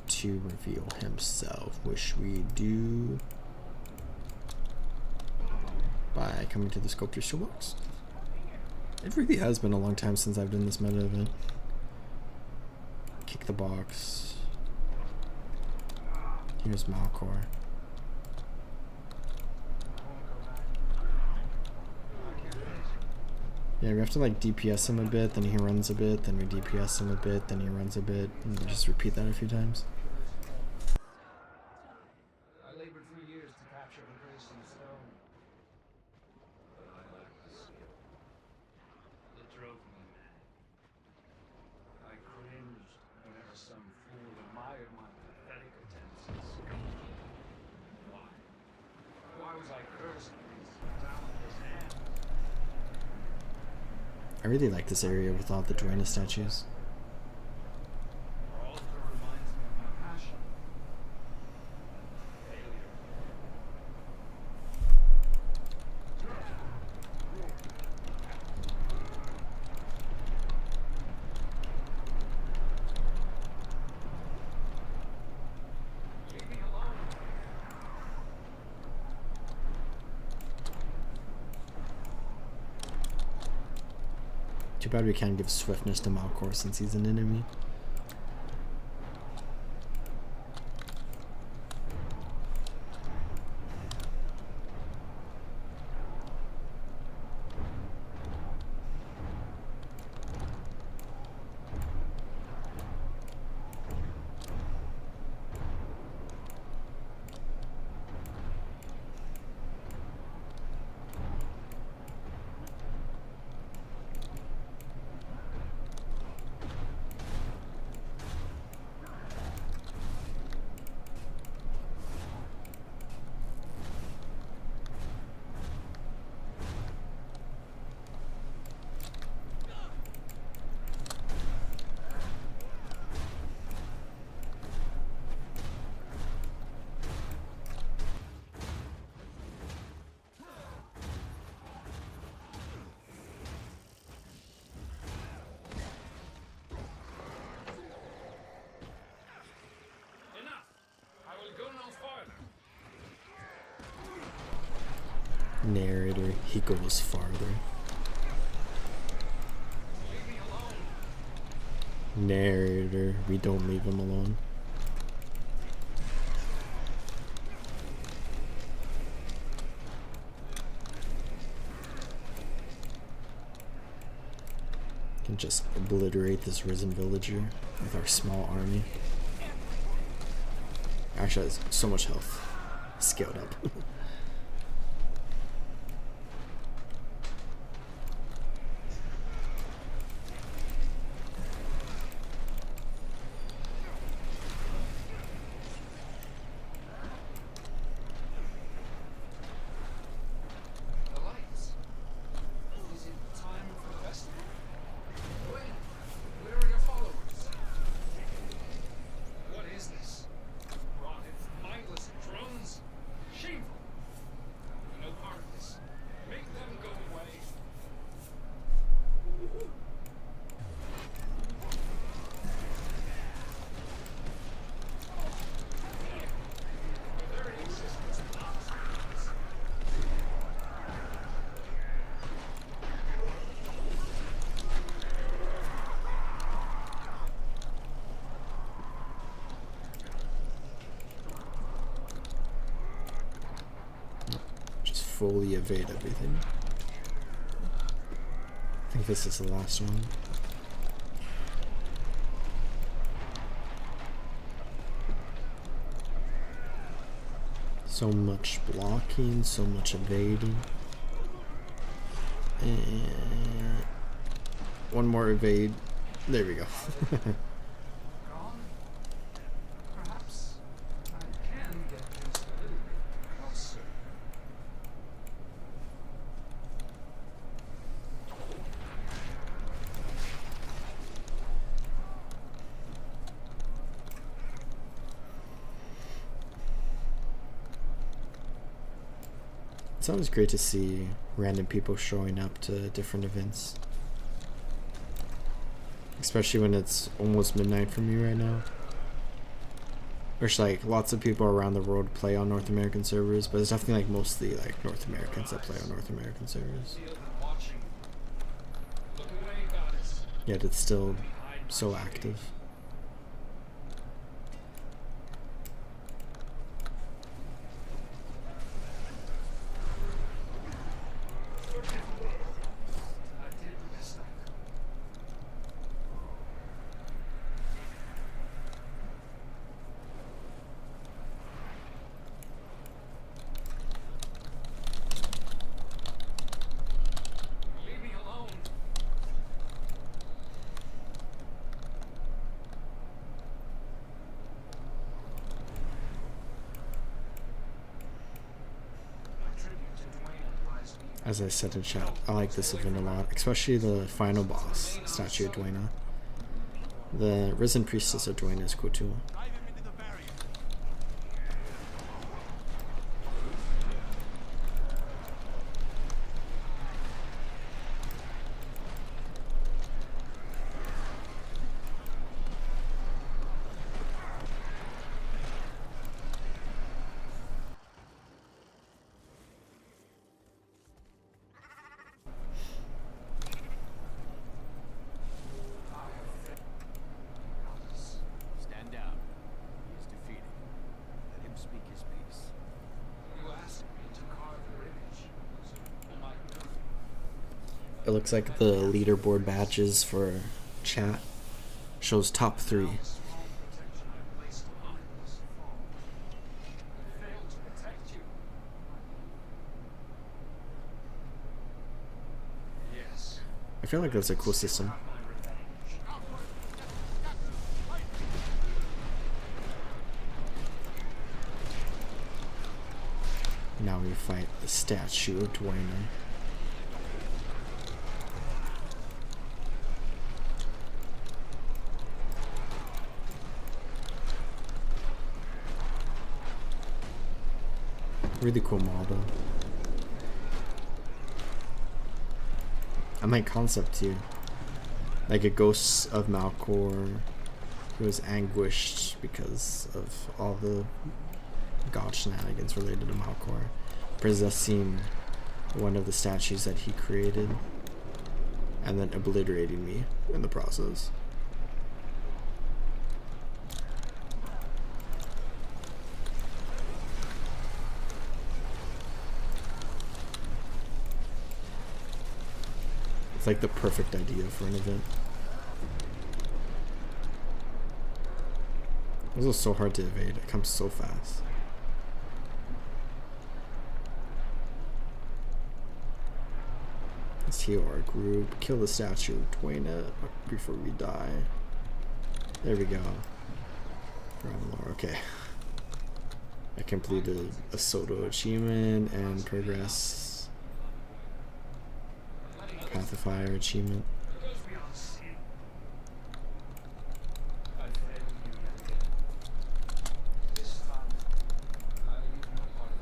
to reveal himself, which we do by coming to the Sculptor's Toolbox. It really has been a long time since I've done this meta event. Kick the box. Here's Malcor. Yeah, we have to like DPS him a bit, then he runs a bit, then we DPS him a bit, then he runs a bit, and we just repeat that a few times. I labored for years to capture the graceful stone. But I lacked the skill. It drove me mad. I cringed whenever some fool admired my pathetic attempts at sculpture. Why? Why was I cursed with these talentless hands? I really like this area with all the Duena statues. Our altar reminds me of my passion. Failure. Leave me alone. Too bad we can't give swiftness to Malcor since he's an enemy. Narrator, he goes farther. Narrator, we don't leave him alone. Can just obliterate this risen villager with our small army. Actually, has so much health. Scaled up. fully evade everything. I think this is the last one. So much blocking, so much evading. And one more evade. There we go. Perhaps I can get just a little bit closer. It's always great to see random people showing up to different events. Especially when it's almost midnight for me right now. There's like lots of people around the world play on North American servers, but it's definitely like mostly like North Americans that play on North American servers. Yet it's still so active. As I said in chat, I like this event a lot, especially the final boss, Statue of Dwayna. The Risen Priestess of Dwayna is cool too. It looks like the leaderboard badges for chat shows top 3. I feel like that's a cool system. Now we fight the Statue of Dwayna. Really cool model. I might concept too. Like a ghost of Malcor who was anguished because of all the god shenanigans related to Malcor, possessing one of the statues that he created and then obliterating me in the process. It's like the perfect idea for an event. This is so hard to evade. It comes so fast. Let's heal our group. Kill the Statue of Dwayna before we die. There we go. Okay. I completed a Soto achievement and progress. Path of Fire achievement.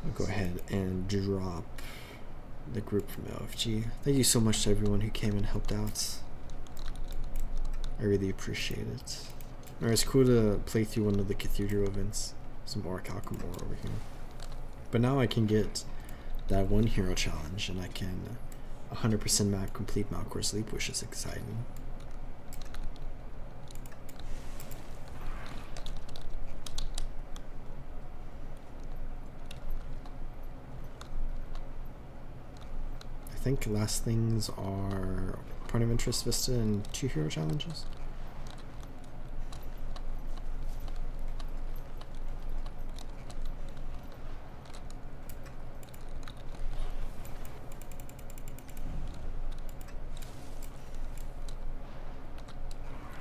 I'll go ahead and drop the group from LFG. Thank you so much to everyone who came and helped out. I really appreciate it. Alright, it's cool to play through one of the Cathedral events. Some more Alchemore over here. But now I can get that one hero challenge and I can 100% map complete Malcor Sleep, which is exciting. I think last things are point of interest vista and 2 hero challenges.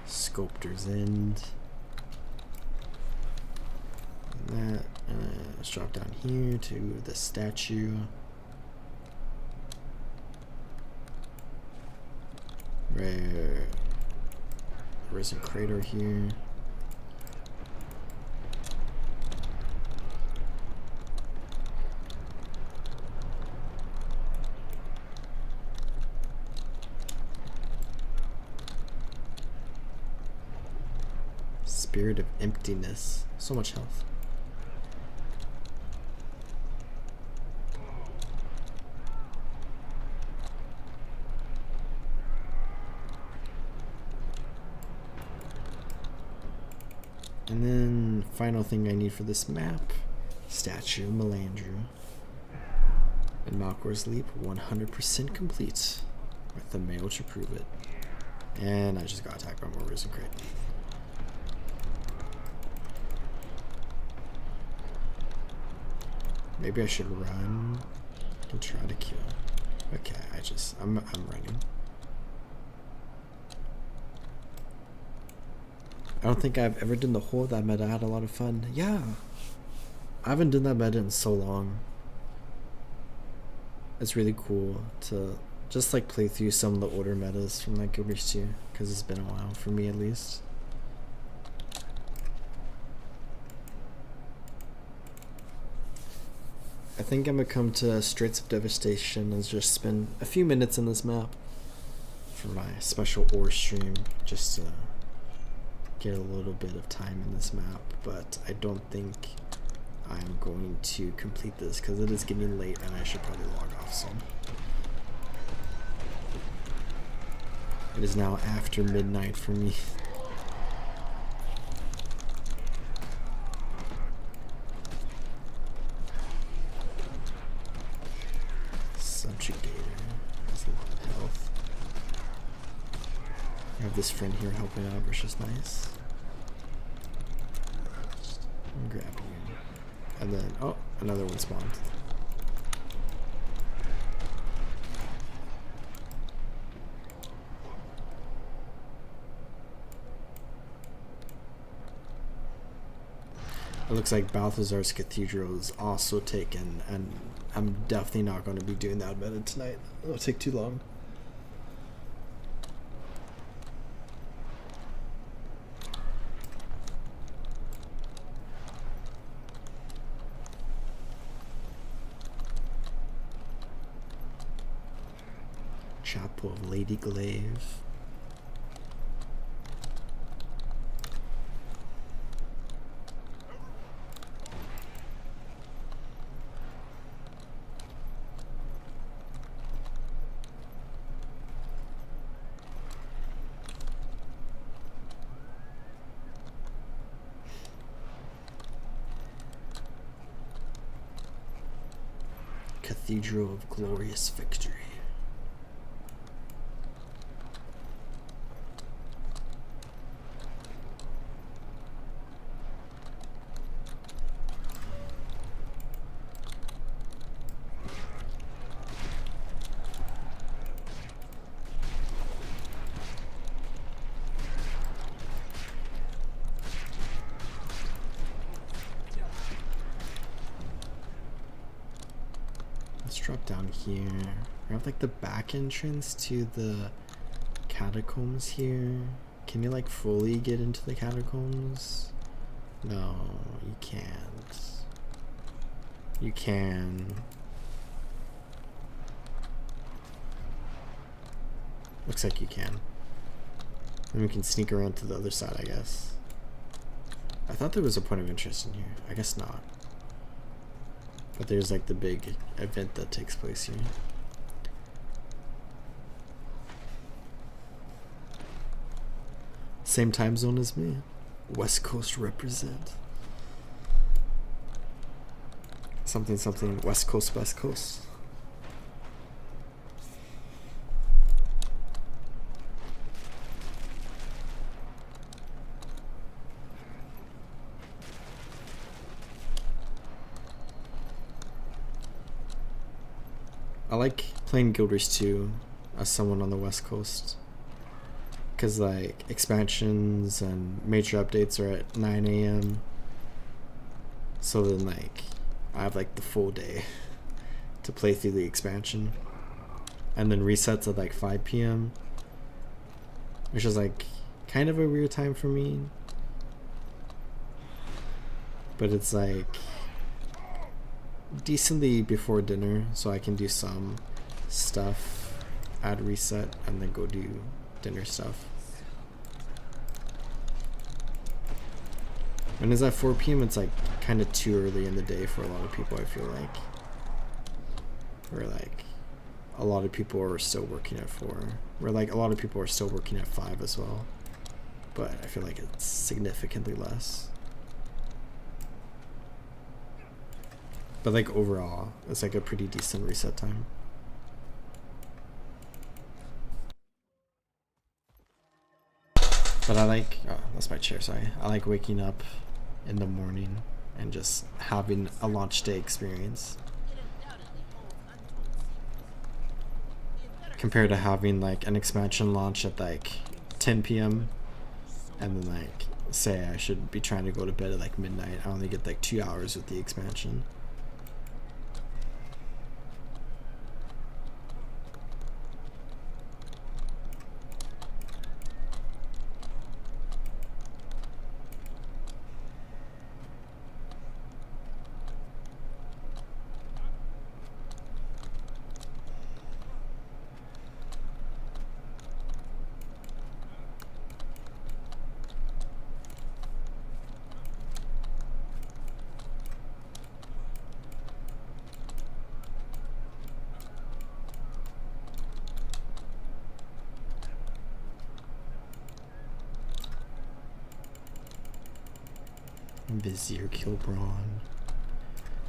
Sculptor's End. And that. Let's drop down here to the statue. Risen crater here. Spirit of emptiness. So much health. And then, final thing I need for this map, Statue Melandru. And Malcor's Leap, 100% complete, with the mail to prove it. And I just got attacked by more Risen Crate. Maybe I should run to try to kill. Okay, I'm running. I don't think I've ever done the whole of that meta. I had a lot of fun. Yeah. I haven't done that meta in so long. It's really cool to just like play through some of the older metas from like Guild Wars 2, because it's been a while for me at least. I think I'm gonna come to Straits of Devastation and just spend a few minutes in this map for my special ore stream, just to get a little bit of time in this map, but I don't think I'm going to complete this because it is getting late and I should probably log off soon. It is now after midnight for me. Subjugator has a lot of health. I have this friend here helping out, which is nice. I'm grabbing him. And then, oh, another one spawned. It looks like Balthazar's Cathedral is also taken, and I'm definitely not going to be doing that meta tonight. It'll take too long. Chapel of Lady Glaive. Cathedral of Glorious Victory. Drop down here. We have like the back entrance to the catacombs here. Can you like fully get into the catacombs? No, you can't. You can. Looks like you can. Then we can sneak around to the other side, I guess. I thought there was a point of interest in here. I guess not. But there's like the big event that takes place here. Same time zone as me. West Coast represent. Something, West Coast, West Coast. I like playing Guild Wars 2 as someone on the West Coast. Because, like, expansions and major updates are at 9 a.m. So then, like, I have, like, the full day to play through the expansion. And then resets at, like, 5 p.m. Which is, like, kind of a weird time for me. But it's, like, decently before dinner, so I can do some stuff at reset and then go do dinner stuff. When it's at 4 p.m, it's like kind of too early in the day for a lot of people, I feel like. Where like a lot of people are still working at 4. Where like a lot of people are still working at 5 as well. But I feel like it's significantly less. But like overall, it's like a pretty decent reset time. But I like, oh, that's my chair, sorry. I like waking up in the morning and just having a launch day experience. Compared to having like an expansion launch at like 10 p.m. and then like, say I should be trying to go to bed at like midnight. I only get like 2 hours with the expansion. Vizier Kilbrawn.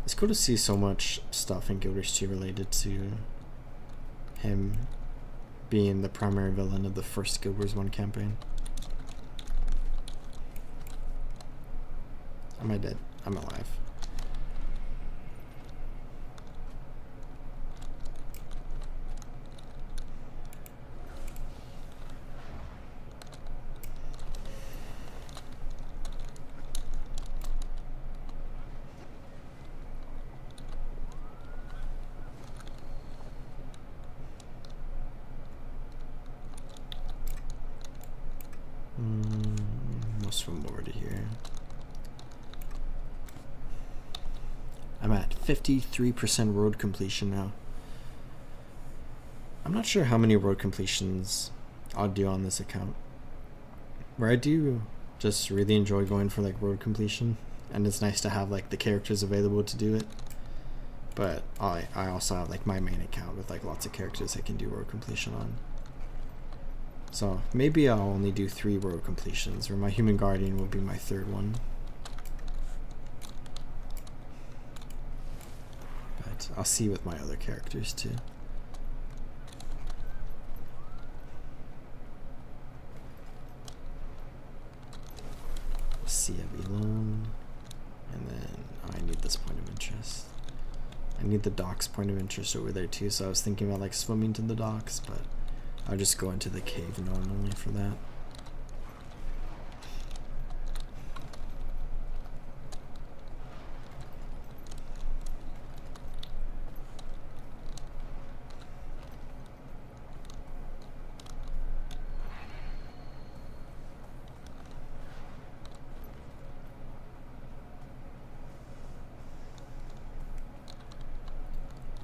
It's cool to see so much stuff in Guild Wars 2 related to him being the primary villain of the first Guild Wars 1 campaign. Am I dead? I'm alive. Most from over to here. I'm at 53% road completion now. I'm not sure how many road completions I'll do on this account. Where I do just really enjoy going for like road completion, and it's nice to have like the characters available to do it. But I also have like my main account with like lots of characters I can do road completion on. So maybe I'll only do 3 road completions, or my Human Guardian will be my 3rd one. But I'll see with my other characters too. Sea Avilon, and then I need this point of interest. I need the docks point of interest over there too, so I was thinking about like swimming to the docks, but I'll just go into the cave normally for that.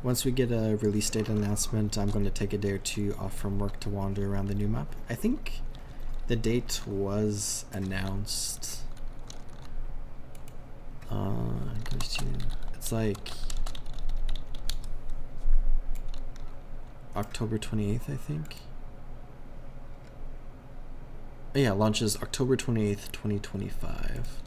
Once we get a release date announcement, I'm going to take a day or 2 off from work to wander around the new map. I think the date was announced. It's like October 28th, I think. Yeah, launches October 28th, 2025.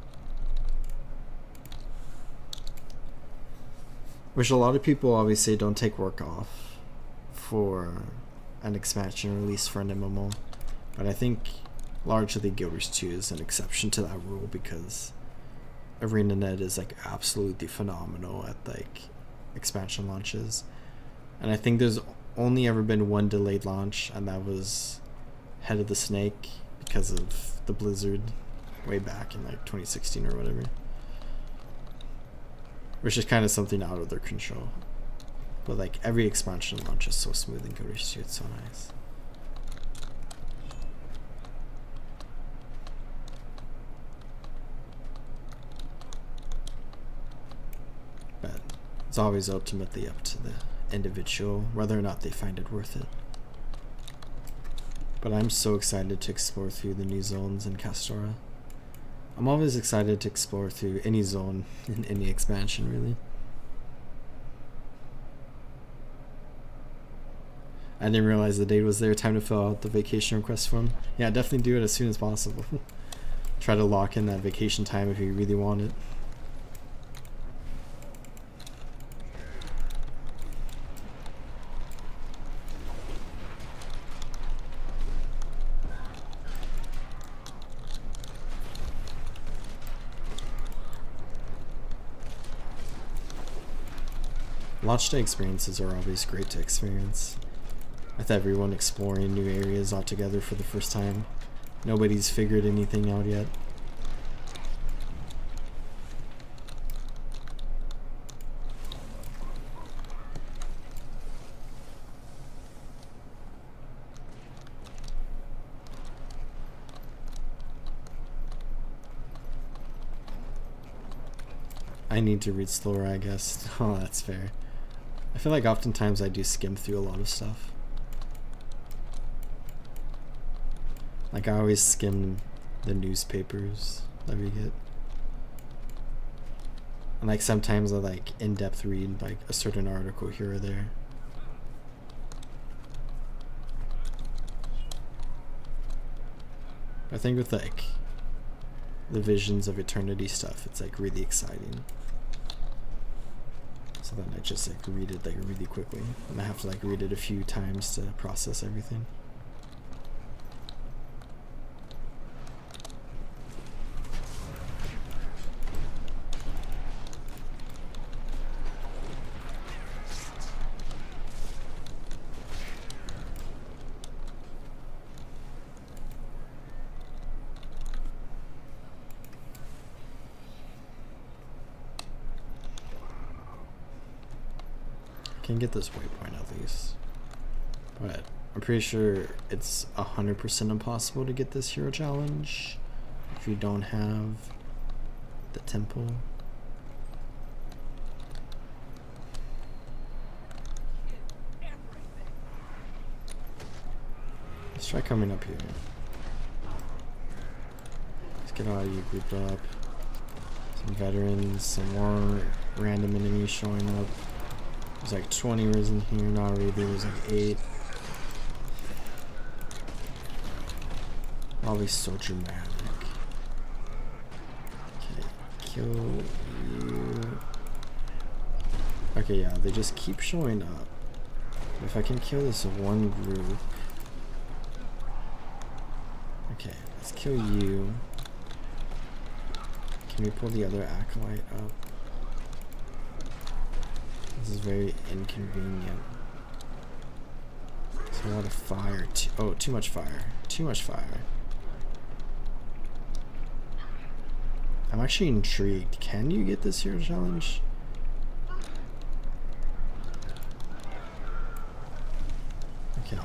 Which a lot of people obviously don't take work off for an expansion release for an MMO. But I think largely Guild Wars 2 is an exception to that rule, because ArenaNet is like absolutely phenomenal at like expansion launches. And I think there's only ever been one delayed launch, and that was Head of the Snake because of the blizzard way back in like 2016 or whatever. Which is kind of something out of their control. But like every expansion launch is so smooth and Code 2, it's so nice. But it's always ultimately up to the individual whether or not they find it worth it. But I'm so excited to explore through the new zones in Castora. I'm always excited to explore through any zone in any expansion, really. I didn't realize the date was there. Time to fill out the vacation request form. Yeah, definitely do it as soon as possible. Try to lock in that vacation time if you really want it. Launch day experiences are always great to experience, with everyone exploring new areas altogether for the first time. Nobody's figured anything out yet. I need to read slower, I guess. Oh, that's fair. I feel like oftentimes I do skim through a lot of stuff. Like I always skim the newspapers that we get. And like sometimes I like in-depth read like a certain article here or there. I think with like the Visions of Eternity stuff, it's like really exciting. So then I just like read it like really quickly, and I have to like read it a few times to process everything. Can get this waypoint at least, but I'm pretty sure it's 100% impossible to get this hero challenge if you don't have the temple. Let's try coming up here. Let's get all you grouped up. Some veterans, some more random enemies showing up. There's like 20 risen here, not really, there's like 8. Always so dramatic. Okay, kill you. Okay, yeah, they just keep showing up. If I can kill this one group. Okay, let's kill you. Can we pull the other acolyte up? This is very inconvenient. There's a lot of fire. Oh, too much fire. Too much fire. I'm actually intrigued. Can you get this hero challenge? Okay.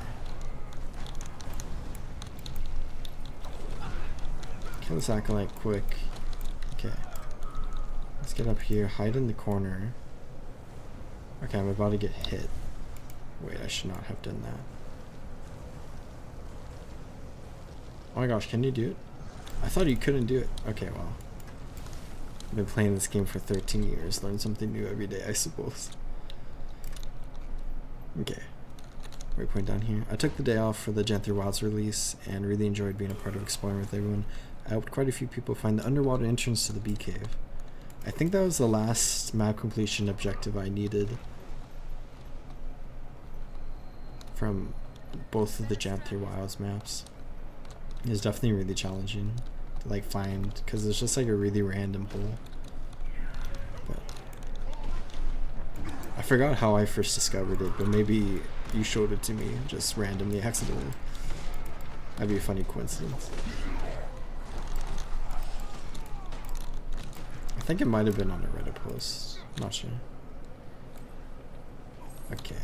Kill this acolyte quick. Okay. Let's get up here. Hide in the corner. Okay, I'm about to get hit. Wait, I should not have done that. Oh my gosh, can you do it? I thought you couldn't do it. Okay, well. I've been playing this game for 13 years. Learn something new every day, I suppose. Okay. Waypoint down here. I took the day off for the Gen 3 Wilds release and really enjoyed being a part of exploring with everyone. I helped quite a few people find the underwater entrance to the bee cave. I think that was the last map completion objective I needed from both of the Gen 3 Wilds maps. It was definitely really challenging to like find, because it's just like a really random hole. But I forgot how I first discovered it, but maybe you showed it to me just randomly, accidentally. That'd be a funny coincidence. I think it might have been on a Reddit post. Not sure. Okay.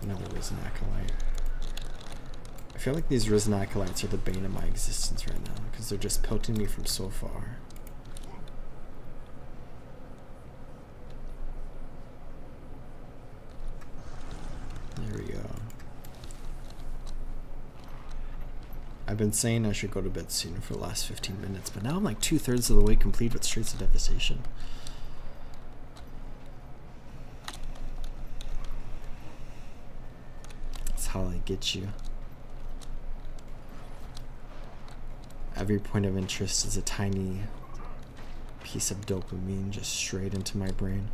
Another Risen Acolyte. I feel like these Risen Acolytes are the bane of my existence right now, because they're just pelting me from so far. There we go. I've been saying I should go to bed soon for the last 15 minutes, but now I'm like 2/3 of the way complete with Streets of Devastation. That's how I get you. Every point of interest is a tiny piece of dopamine just straight into my brain.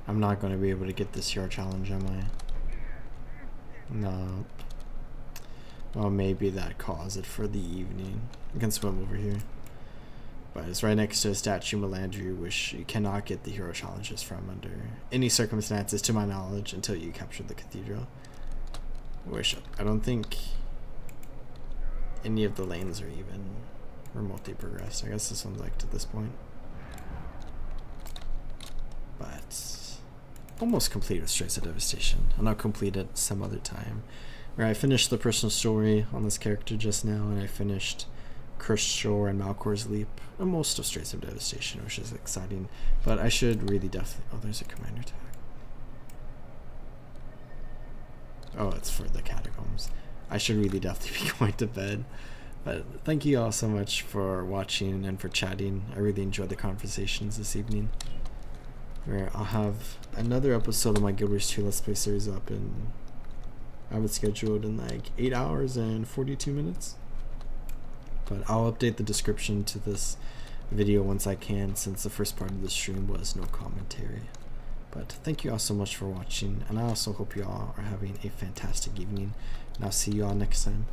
I'm not going to be able to get this hero challenge, am I? No. Well, maybe that calls it for the evening. I can swim over here. But it's right next to a statue Melandri, which you cannot get the hero challenges from under any circumstances, to my knowledge, until you capture the cathedral. Which I don't think any of the lanes are even remotely progressed. I guess this one's like to this point. But almost complete with Streets of Devastation, and I'll complete it some other time. Where I finished the personal story on this character just now, and I finished Cursed Shore and Malcor's Leap, and most of Streets of Devastation, which is exciting. But I should really definitely... Oh, there's a commander tag. Oh, it's for the catacombs. I should really definitely be going to bed. But thank you all so much for watching and for chatting. I really enjoyed the conversations this evening. Where I'll have another episode of my Guild Wars 2 Let's Play series up, and I have it scheduled in like 8 hours and 42 minutes. But I'll update the description to this video once I can, since the first part of the stream was no commentary. But thank you all so much for watching, and I also hope you all are having a fantastic evening, and I'll see you all next time.